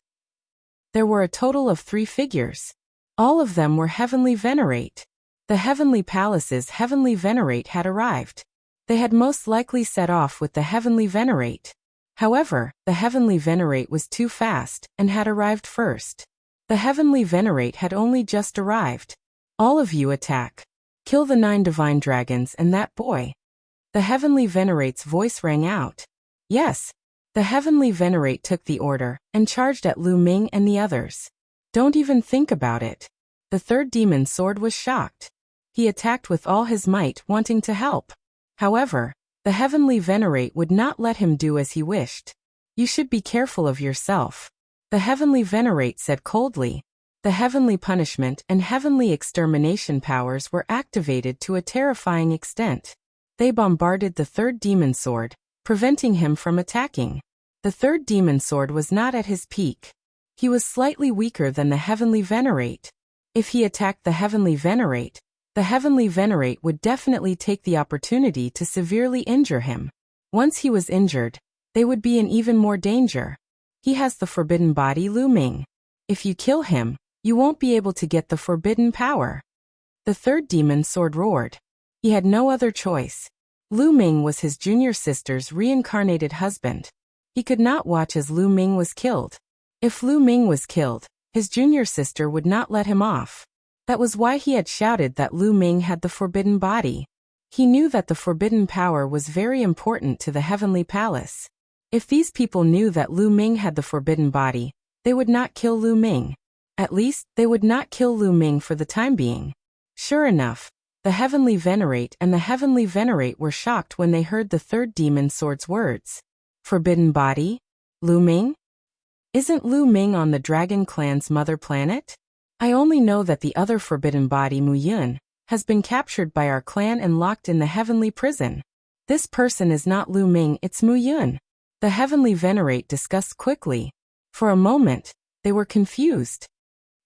There were a total of 3 figures. All of them were heavenly venerate. The heavenly palace's heavenly venerate had arrived. They had most likely set off with the heavenly venerate. However, the heavenly venerate was too fast and had arrived first. The heavenly venerate had only just arrived. All of you attack. Kill the 9 divine dragons and that boy. The heavenly venerate's voice rang out. Yes. The heavenly venerate took the order and charged at Lu Ming and the others. Don't even think about it. The third demon sword was shocked. He attacked with all his might, wanting to help. However, the heavenly venerate would not let him do as he wished. You should be careful of yourself. The heavenly venerate said coldly. The heavenly punishment and heavenly extermination powers were activated to a terrifying extent. They bombarded the third demon sword, preventing him from attacking. The third demon sword was not at his peak. He was slightly weaker than the heavenly venerate. If he attacked the heavenly venerate would definitely take the opportunity to severely injure him. Once he was injured, they would be in even more danger. He has the forbidden body, Lu Ming. If you kill him, you won't be able to get the forbidden power. The third demon sword roared. He had no other choice. Lu Ming was his junior sister's reincarnated husband. He could not watch as Lu Ming was killed. If Lu Ming was killed, his junior sister would not let him off. That was why he had shouted that Lu Ming had the forbidden body. He knew that the forbidden power was very important to the heavenly palace. If these people knew that Lu Ming had the forbidden body, they would not kill Lu Ming. At least, they would not kill Lu Ming for the time being. Sure enough, the heavenly venerate and the heavenly venerate were shocked when they heard the third demon sword's words. Forbidden body? Lu Ming? Isn't Lu Ming on the dragon clan's mother planet? I only know that the other forbidden body, Mu Yun, has been captured by our clan and locked in the heavenly prison. This person is not Lu Ming, it's Mu Yun. The heavenly venerate discussed quickly. For a moment, they were confused.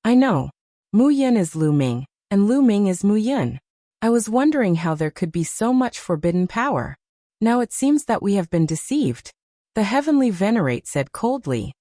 I know. Mu Yun is Lu Ming, and Lu Ming is Mu Yun. I was wondering how there could be so much forbidden power. Now it seems that we have been deceived. The heavenly venerate said coldly.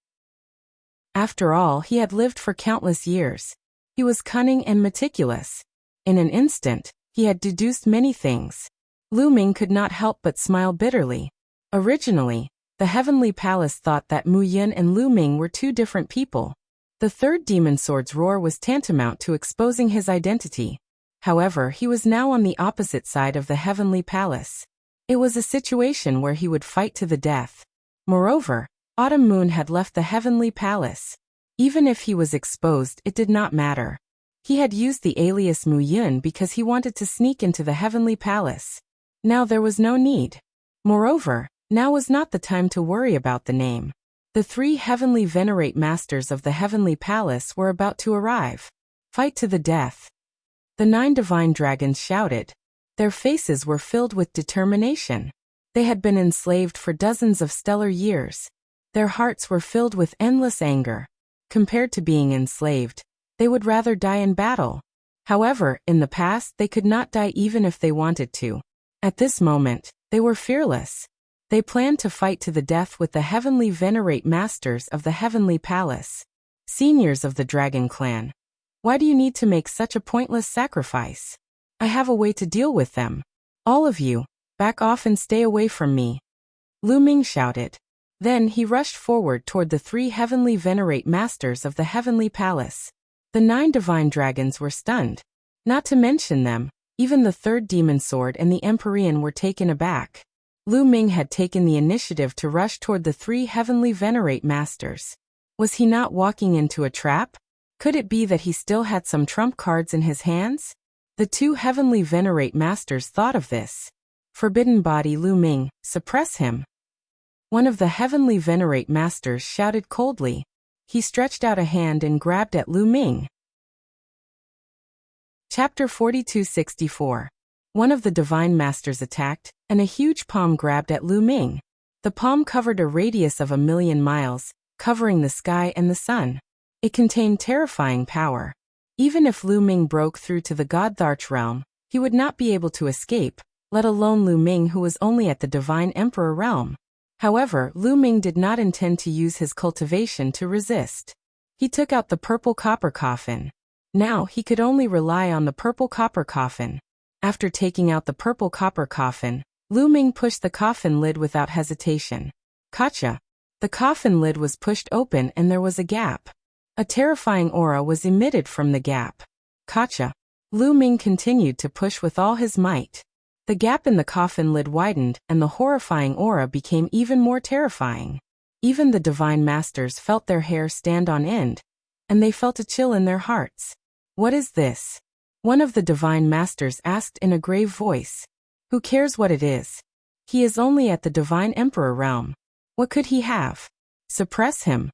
After all, he had lived for countless years. He was cunning and meticulous. In an instant, he had deduced many things. Lu Ming could not help but smile bitterly. Originally, the heavenly palace thought that Mu Yun and Lu Ming were 2 different people. The third demon sword's roar was tantamount to exposing his identity. However, he was now on the opposite side of the heavenly palace. It was a situation where he would fight to the death. Moreover, Autumn Moon had left the heavenly palace. Even if he was exposed, it did not matter. He had used the alias Mu Yun because he wanted to sneak into the heavenly palace. Now there was no need. Moreover, now was not the time to worry about the name. The 3 heavenly venerate masters of the heavenly palace were about to arrive. Fight to the death. The 9 divine dragons shouted. Their faces were filled with determination. They had been enslaved for dozens of stellar years. Their hearts were filled with endless anger. Compared to being enslaved, they would rather die in battle. However, in the past they could not die even if they wanted to. At this moment, they were fearless. They planned to fight to the death with the heavenly venerate masters of the heavenly palace. Seniors of the dragon clan. Why do you need to make such a pointless sacrifice? I have a way to deal with them. All of you, back off and stay away from me. Lu Ming shouted. Then he rushed forward toward the 3 heavenly venerate masters of the heavenly palace. The 9 divine dragons were stunned. Not to mention them, even the third demon sword and the Empyrean were taken aback. Lu Ming had taken the initiative to rush toward the 3 heavenly venerate masters. Was he not walking into a trap? Could it be that he still had some trump cards in his hands? The two heavenly venerate masters thought of this. Forbidden body Lu Ming, suppress him. One of the heavenly venerate masters shouted coldly. He stretched out a hand and grabbed at Lu Ming. Chapter 4264. One of the divine masters attacked, and a huge palm grabbed at Lu Ming. The palm covered a radius of 1,000,000 miles, covering the sky and the sun. It contained terrifying power. Even if Lu Ming broke through to the Godtharch realm, he would not be able to escape, let alone Lu Ming, who was only at the divine emperor realm. However, Lu Ming did not intend to use his cultivation to resist. He took out the purple copper coffin. Now he could only rely on the purple copper coffin. After taking out the purple copper coffin, Lu Ming pushed the coffin lid without hesitation. Gotcha! The coffin lid was pushed open and there was a gap. A terrifying aura was emitted from the gap. Gotcha! Lu Ming continued to push with all his might. The gap in the coffin lid widened and the horrifying aura became even more terrifying. Even the divine masters felt their hair stand on end, and they felt a chill in their hearts. What is this? One of the divine masters asked in a grave voice. Who cares what it is? He is only at the divine emperor realm. What could he have? Suppress him.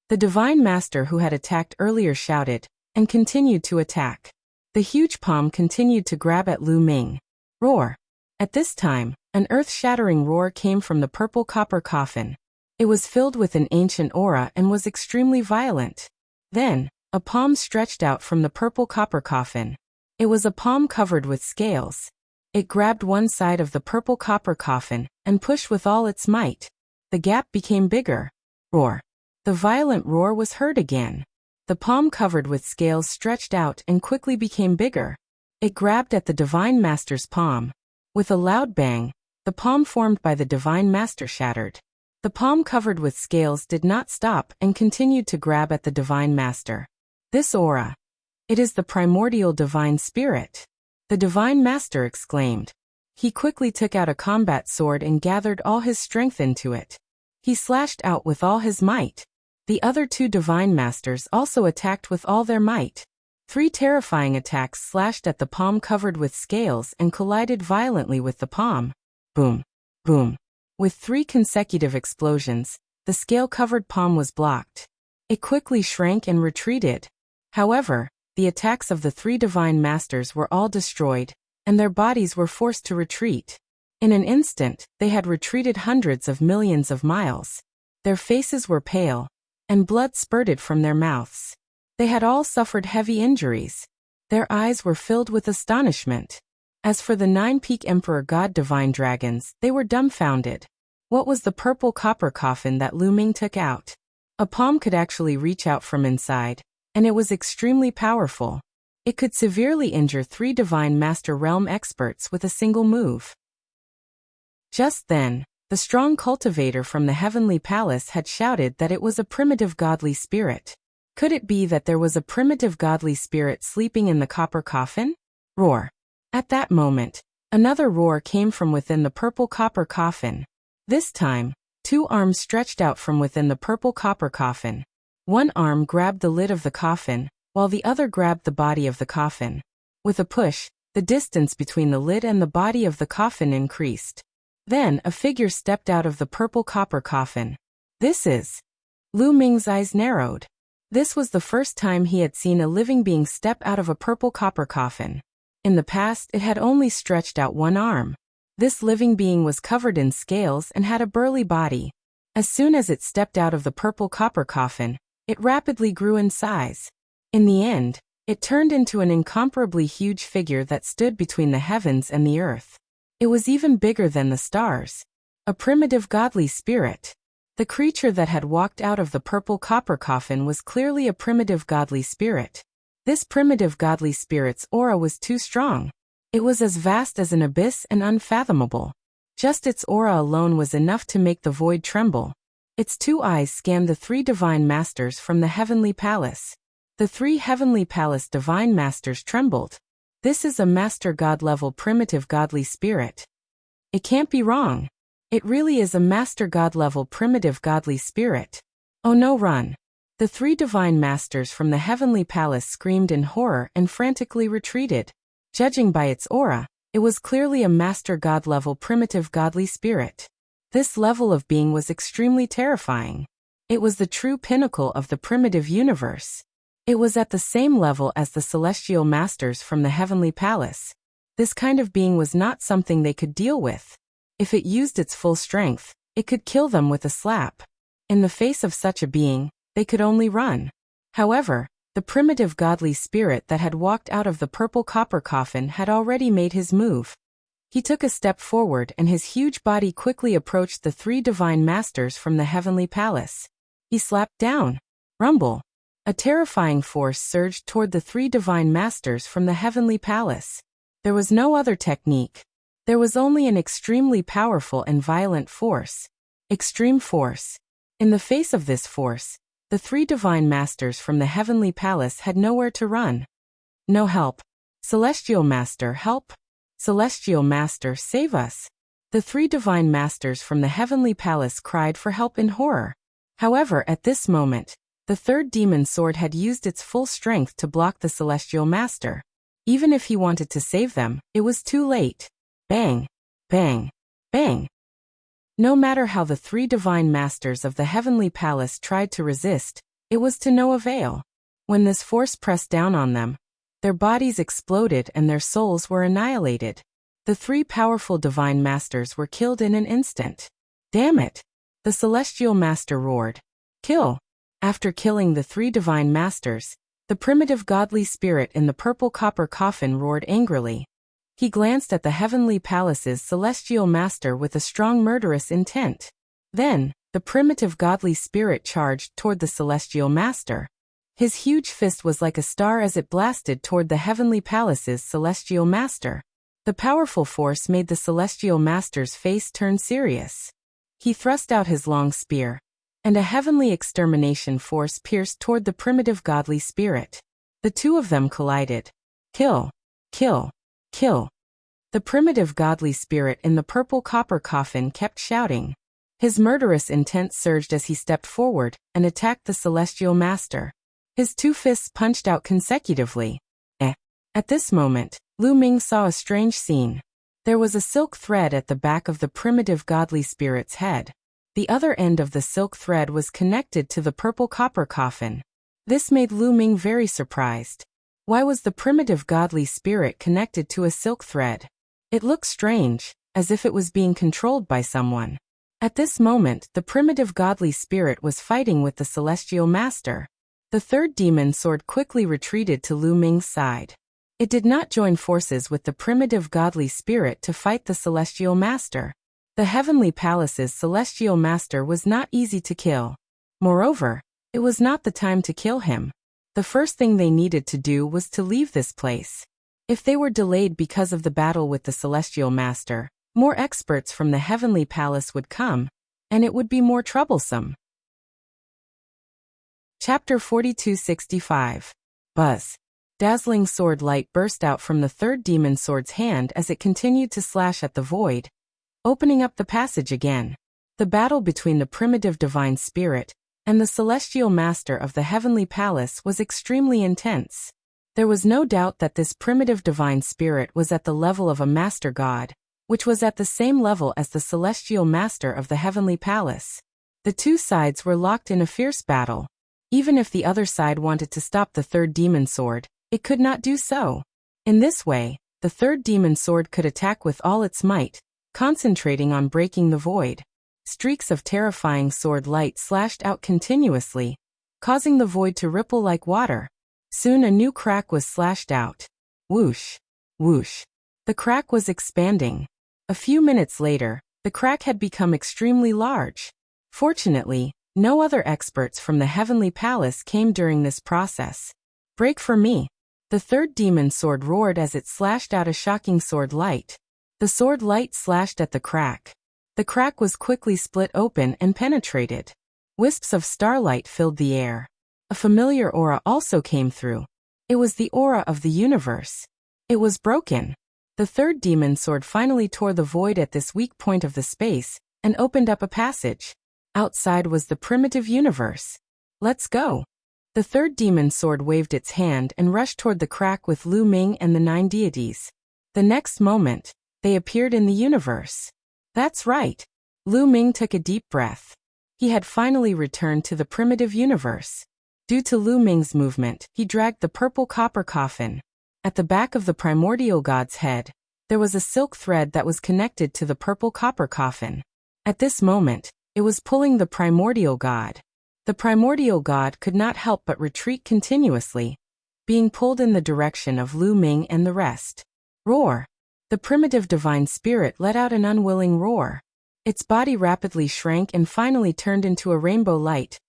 The divine master who had attacked earlier shouted, and continued to attack. The huge palm continued to grab at Lu Ming. Roar! At this time, an earth-shattering roar came from the purple copper coffin. It was filled with an ancient aura and was extremely violent. Then, a palm stretched out from the purple copper coffin. It was a palm covered with scales. It grabbed one side of the purple copper coffin and pushed with all its might. The gap became bigger. Roar! The violent roar was heard again. The palm covered with scales stretched out and quickly became bigger. It grabbed at the divine master's palm. With a loud bang, the palm formed by the divine master shattered. The palm covered with scales did not stop and continued to grab at the divine master. This aura. It is the primordial divine spirit. The divine master exclaimed. He quickly took out a combat sword and gathered all his strength into it. He slashed out with all his might. The other two divine masters also attacked with all their might. 3 terrifying attacks slashed at the palm covered with scales and collided violently with the palm. Boom! Boom! With 3 consecutive explosions, the scale-covered palm was blocked. It quickly shrank and retreated. However, the attacks of the 3 divine masters were all destroyed, and their bodies were forced to retreat. In an instant, they had retreated hundreds of millions of miles. Their faces were pale, and blood spurted from their mouths. They had all suffered heavy injuries. Their eyes were filled with astonishment. As for the 9-peak Emperor God Divine Dragons, they were dumbfounded. What was the purple copper coffin that Lu Ming took out? A palm could actually reach out from inside, and it was extremely powerful. It could severely injure 3 Divine Master Realm experts with a single move. Just then, the strong cultivator from the heavenly palace had shouted that it was a primitive godly spirit. Could it be that there was a primitive godly spirit sleeping in the copper coffin? Roar! At that moment, another roar came from within the purple copper coffin. This time, 2 arms stretched out from within the purple copper coffin. One arm grabbed the lid of the coffin, while the other grabbed the body of the coffin. With a push, the distance between the lid and the body of the coffin increased. Then a figure stepped out of the purple copper coffin. This is... Lu Ming's eyes narrowed. This was the first time he had seen a living being step out of a purple copper coffin. In the past, it had only stretched out one arm. This living being was covered in scales and had a burly body. As soon as it stepped out of the purple copper coffin, it rapidly grew in size. In the end, it turned into an incomparably huge figure that stood between the heavens and the earth. It was even bigger than the stars. A primitive godly spirit. The creature that had walked out of the purple copper coffin was clearly a primitive godly spirit. This primitive godly spirit's aura was too strong. It was as vast as an abyss and unfathomable. Just its aura alone was enough to make the void tremble. Its 2 eyes scanned the 3 divine masters from the heavenly palace. The 3 heavenly palace divine masters trembled. This is a master god level primitive godly spirit. It can't be wrong. It really is a master god level primitive godly spirit. Oh no, run. The three divine masters from the heavenly palace screamed in horror and frantically retreated. Judging by its aura, it was clearly a master god-level primitive godly spirit. This level of being was extremely terrifying. It was the true pinnacle of the primitive universe. It was at the same level as the celestial masters from the heavenly palace. This kind of being was not something they could deal with. If it used its full strength, it could kill them with a slap. In the face of such a being, they could only run. However, the primitive godly spirit that had walked out of the purple copper coffin had already made his move. He took a step forward and his huge body quickly approached the three divine masters from the heavenly palace. He slapped down. Rumble. A terrifying force surged toward the three divine masters from the heavenly palace. There was no other technique. There was only an extremely powerful and violent force. Extreme force. In the face of this force, the three divine masters from the heavenly palace had nowhere to run. No help. Celestial Master, help. Celestial Master, save us. The three divine masters from the heavenly palace cried for help in horror. However, at this moment, the third demon sword had used its full strength to block the celestial master. Even if he wanted to save them, it was too late. Bang! Bang! Bang! No matter how the three divine masters of the heavenly palace tried to resist, it was to no avail. When this force pressed down on them, their bodies exploded and their souls were annihilated. The three powerful divine masters were killed in an instant. Damn it! The celestial master roared. Kill! After killing the three divine masters, the primitive godly spirit in the purple copper coffin roared angrily. He glanced at the heavenly palace's celestial master with a strong murderous intent. Then, the primitive godly spirit charged toward the celestial master. His huge fist was like a star as it blasted toward the heavenly palace's celestial master. The powerful force made the celestial master's face turn serious. He thrust out his long spear, and a heavenly extermination force pierced toward the primitive godly spirit. The two of them collided. Kill! Kill! Kill! The primitive godly spirit in the purple copper coffin kept shouting. His murderous intent surged as he stepped forward and attacked the celestial master. His two fists punched out consecutively. At this moment, Lu Ming saw a strange scene. There was a silk thread at the back of the primitive godly spirit's head. The other end of the silk thread was connected to the purple copper coffin. This made Lu Ming very surprised. Why was the primitive godly spirit connected to a silk thread? It looked strange, as if it was being controlled by someone. At this moment, the primitive godly spirit was fighting with the celestial master. The third demon sword quickly retreated to Lu Ming's side. It did not join forces with the primitive godly spirit to fight the celestial master. The heavenly palace's celestial master was not easy to kill. Moreover, it was not the time to kill him. The first thing they needed to do was to leave this place. If they were delayed because of the battle with the celestial master, more experts from the heavenly palace would come, and it would be more troublesome. Chapter 4265. Buzz. Dazzling sword light burst out from the third demon sword's hand as it continued to slash at the void, opening up the passage again. The battle between the primitive divine spirit and the celestial master of the heavenly palace was extremely intense. There was no doubt that this primitive divine spirit was at the level of a master god, which was at the same level as the celestial master of the heavenly palace. The two sides were locked in a fierce battle. Even if the other side wanted to stop the third demon sword, it could not do so. In this way, the third demon sword could attack with all its might, concentrating on breaking the void. Streaks of terrifying sword light slashed out continuously, causing the void to ripple like water. Soon a new crack was slashed out. Whoosh! Whoosh! The crack was expanding. A few minutes later, the crack had become extremely large. Fortunately, no other experts from the heavenly palace came during this process. Break for me! The third demon sword roared as it slashed out a shocking sword light. The sword light slashed at the crack. The crack was quickly split open and penetrated. Wisps of starlight filled the air. A familiar aura also came through. It was the aura of the universe. It was broken. The third demon sword finally tore the void at this weak point of the space and opened up a passage. Outside was the primitive universe. Let's go! The third demon sword waved its hand and rushed toward the crack with Lu Ming and the 9 deities. The next moment, they appeared in the universe. That's right. Lu Ming took a deep breath. He had finally returned to the primitive universe. Due to Lu Ming's movement, he dragged the purple copper coffin. At the back of the primordial god's head, there was a silk thread that was connected to the purple copper coffin. At this moment, it was pulling the primordial god. The primordial god could not help but retreat continuously, being pulled in the direction of Lu Ming and the rest. Roar! The primitive divine spirit let out an unwilling roar. Its body rapidly shrank and finally turned into a rainbow light,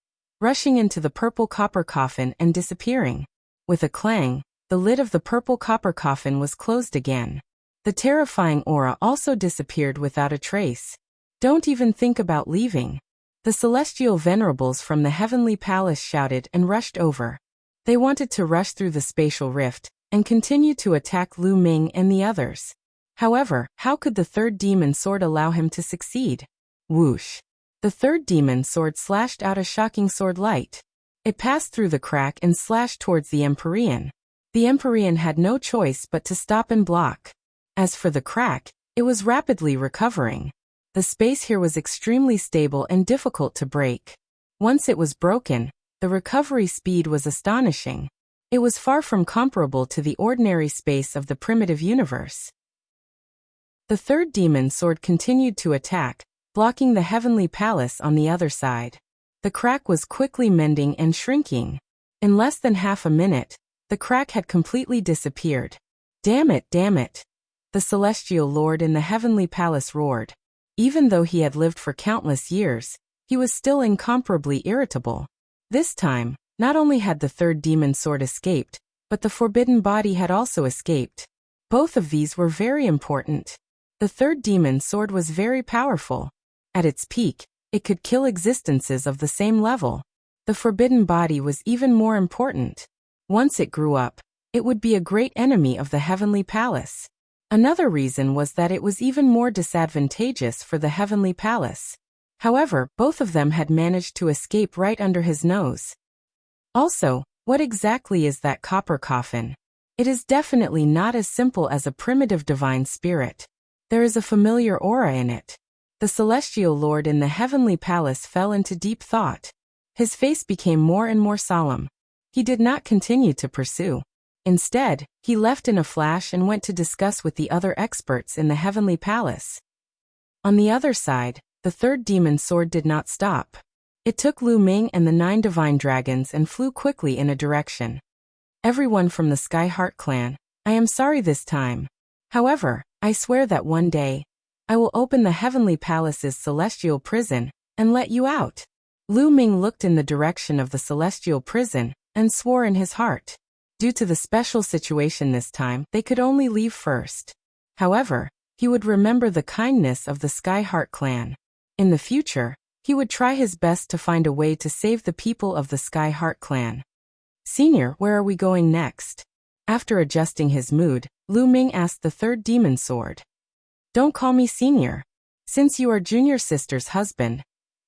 rushing into the purple copper coffin and disappearing. With a clang, the lid of the purple copper coffin was closed again. The terrifying aura also disappeared without a trace. Don't even think about leaving. The celestial venerables from the heavenly palace shouted and rushed over. They wanted to rush through the spatial rift and continue to attack Lu Ming and the others. However, how could the third demon sword allow him to succeed? Whoosh! The third demon sword slashed out a shocking sword light. It passed through the crack and slashed towards the Empyrean. The Empyrean had no choice but to stop and block. As for the crack, it was rapidly recovering. The space here was extremely stable and difficult to break. Once it was broken, the recovery speed was astonishing. It was far from comparable to the ordinary space of the primitive universe. The third demon sword continued to attack, blocking the heavenly palace on the other side. The crack was quickly mending and shrinking. In less than half a minute, the crack had completely disappeared. Damn it, damn it! The celestial lord in the heavenly palace roared. Even though he had lived for countless years, he was still incomparably irritable. This time, not only had the third demon sword escaped, but the forbidden body had also escaped. Both of these were very important. The third demon sword was very powerful. At its peak, it could kill existences of the same level. The forbidden body was even more important. Once it grew up, it would be a great enemy of the heavenly palace. Another reason was that it was even more disadvantageous for the heavenly palace. However, both of them had managed to escape right under his nose. Also, what exactly is that copper coffin? It is definitely not as simple as a primitive divine spirit. There is a familiar aura in it. The celestial lord in the heavenly palace fell into deep thought. His face became more and more solemn. He did not continue to pursue. Instead, he left in a flash and went to discuss with the other experts in the heavenly palace. On the other side, the third demon sword did not stop. It took Lu Ming and the 9 divine dragons and flew quickly in a direction. Everyone from the Sky Heart clan, I am sorry this time. However, I swear that one day, I will open the heavenly palace's celestial prison and let you out. Lu Ming looked in the direction of the celestial prison and swore in his heart. Due to the special situation this time, they could only leave first. However, he would remember the kindness of the Sky Heart clan. In the future, he would try his best to find a way to save the people of the Sky Heart clan. Senior, where are we going next? After adjusting his mood, Lu Ming asked the third demon sword. Don't call me senior. Since you are junior sister's husband,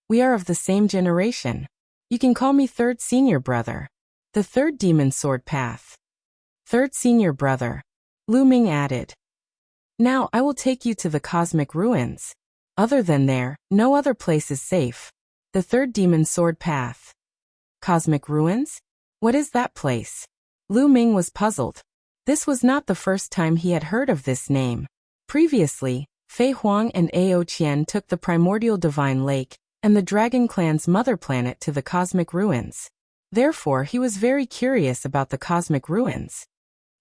we are of the same generation. You can call me third senior brother. The third demon sword path. Third senior brother. Lu Ming added. Now I will take you to the cosmic ruins. Other than there, no other place is safe. The third demon sword path. Cosmic ruins? What is that place? Lu Ming was puzzled. This was not the first time he had heard of this name. Previously, Fei Huang and Ao Qian took the primordial divine lake and the dragon clan's mother planet to the cosmic ruins. Therefore, he was very curious about the cosmic ruins.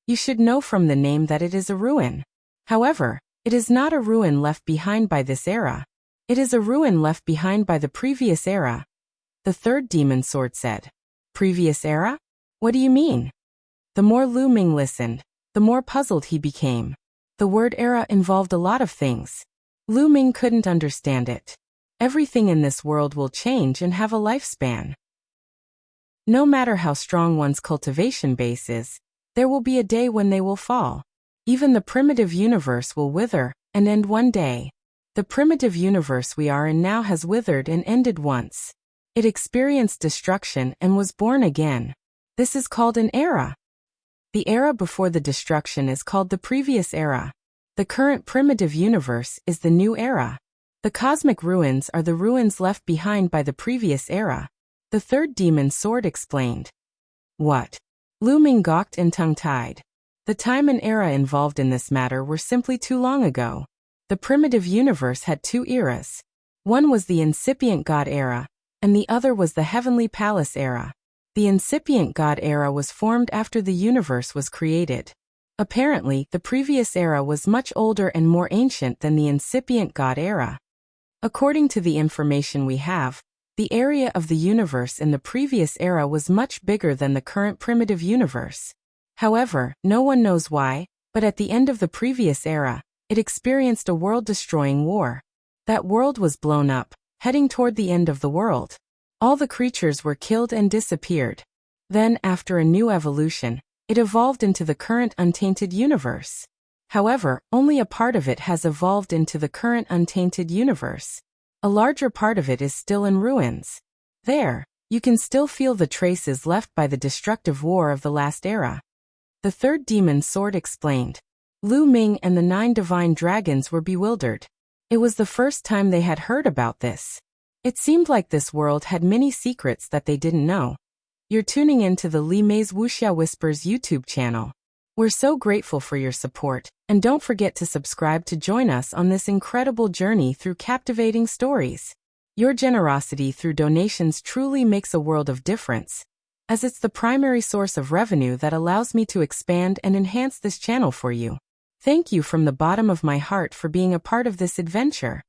You should know from the name that it is a ruin. However, it is not a ruin left behind by this era. It is a ruin left behind by the previous era. The third demon sword said. Previous era? What do you mean? The more Lu Ming listened, the more puzzled he became. The word era involved a lot of things. Lu Ming couldn't understand it. Everything in this world will change and have a lifespan. No matter how strong one's cultivation base is, there will be a day when they will fall. Even the primitive universe will wither and end one day. The primitive universe we are in now has withered and ended once. It experienced destruction and was born again. This is called an era. The era before the destruction is called the previous era. The current primitive universe is the new era. The cosmic ruins are the ruins left behind by the previous era. The third demon sword explained. What? Lu Ming gawked and tongue-tied. The time and era involved in this matter were simply too long ago. The primitive universe had two eras. One was the incipient God era, and the other was the heavenly palace era. The incipient God era was formed after the universe was created. Apparently, the previous era was much older and more ancient than the incipient God era. According to the information we have, the area of the universe in the previous era was much bigger than the current primitive universe. However, no one knows why, but at the end of the previous era, it experienced a world-destroying war. That world was blown up, heading toward the end of the world. All the creatures were killed and disappeared. Then, after a new evolution, it evolved into the current untainted universe. However, only a part of it has evolved into the current untainted universe. A larger part of it is still in ruins. There, you can still feel the traces left by the destructive war of the last era. The third demon sword explained. Lu Ming and the 9 divine dragons were bewildered. It was the first time they had heard about this. It seemed like this world had many secrets that they didn't know. You're tuning into the Li Mei's Wuxia Whispers YouTube channel. We're so grateful for your support, and don't forget to subscribe to join us on this incredible journey through captivating stories. Your generosity through donations truly makes a world of difference, as it's the primary source of revenue that allows me to expand and enhance this channel for you. Thank you from the bottom of my heart for being a part of this adventure.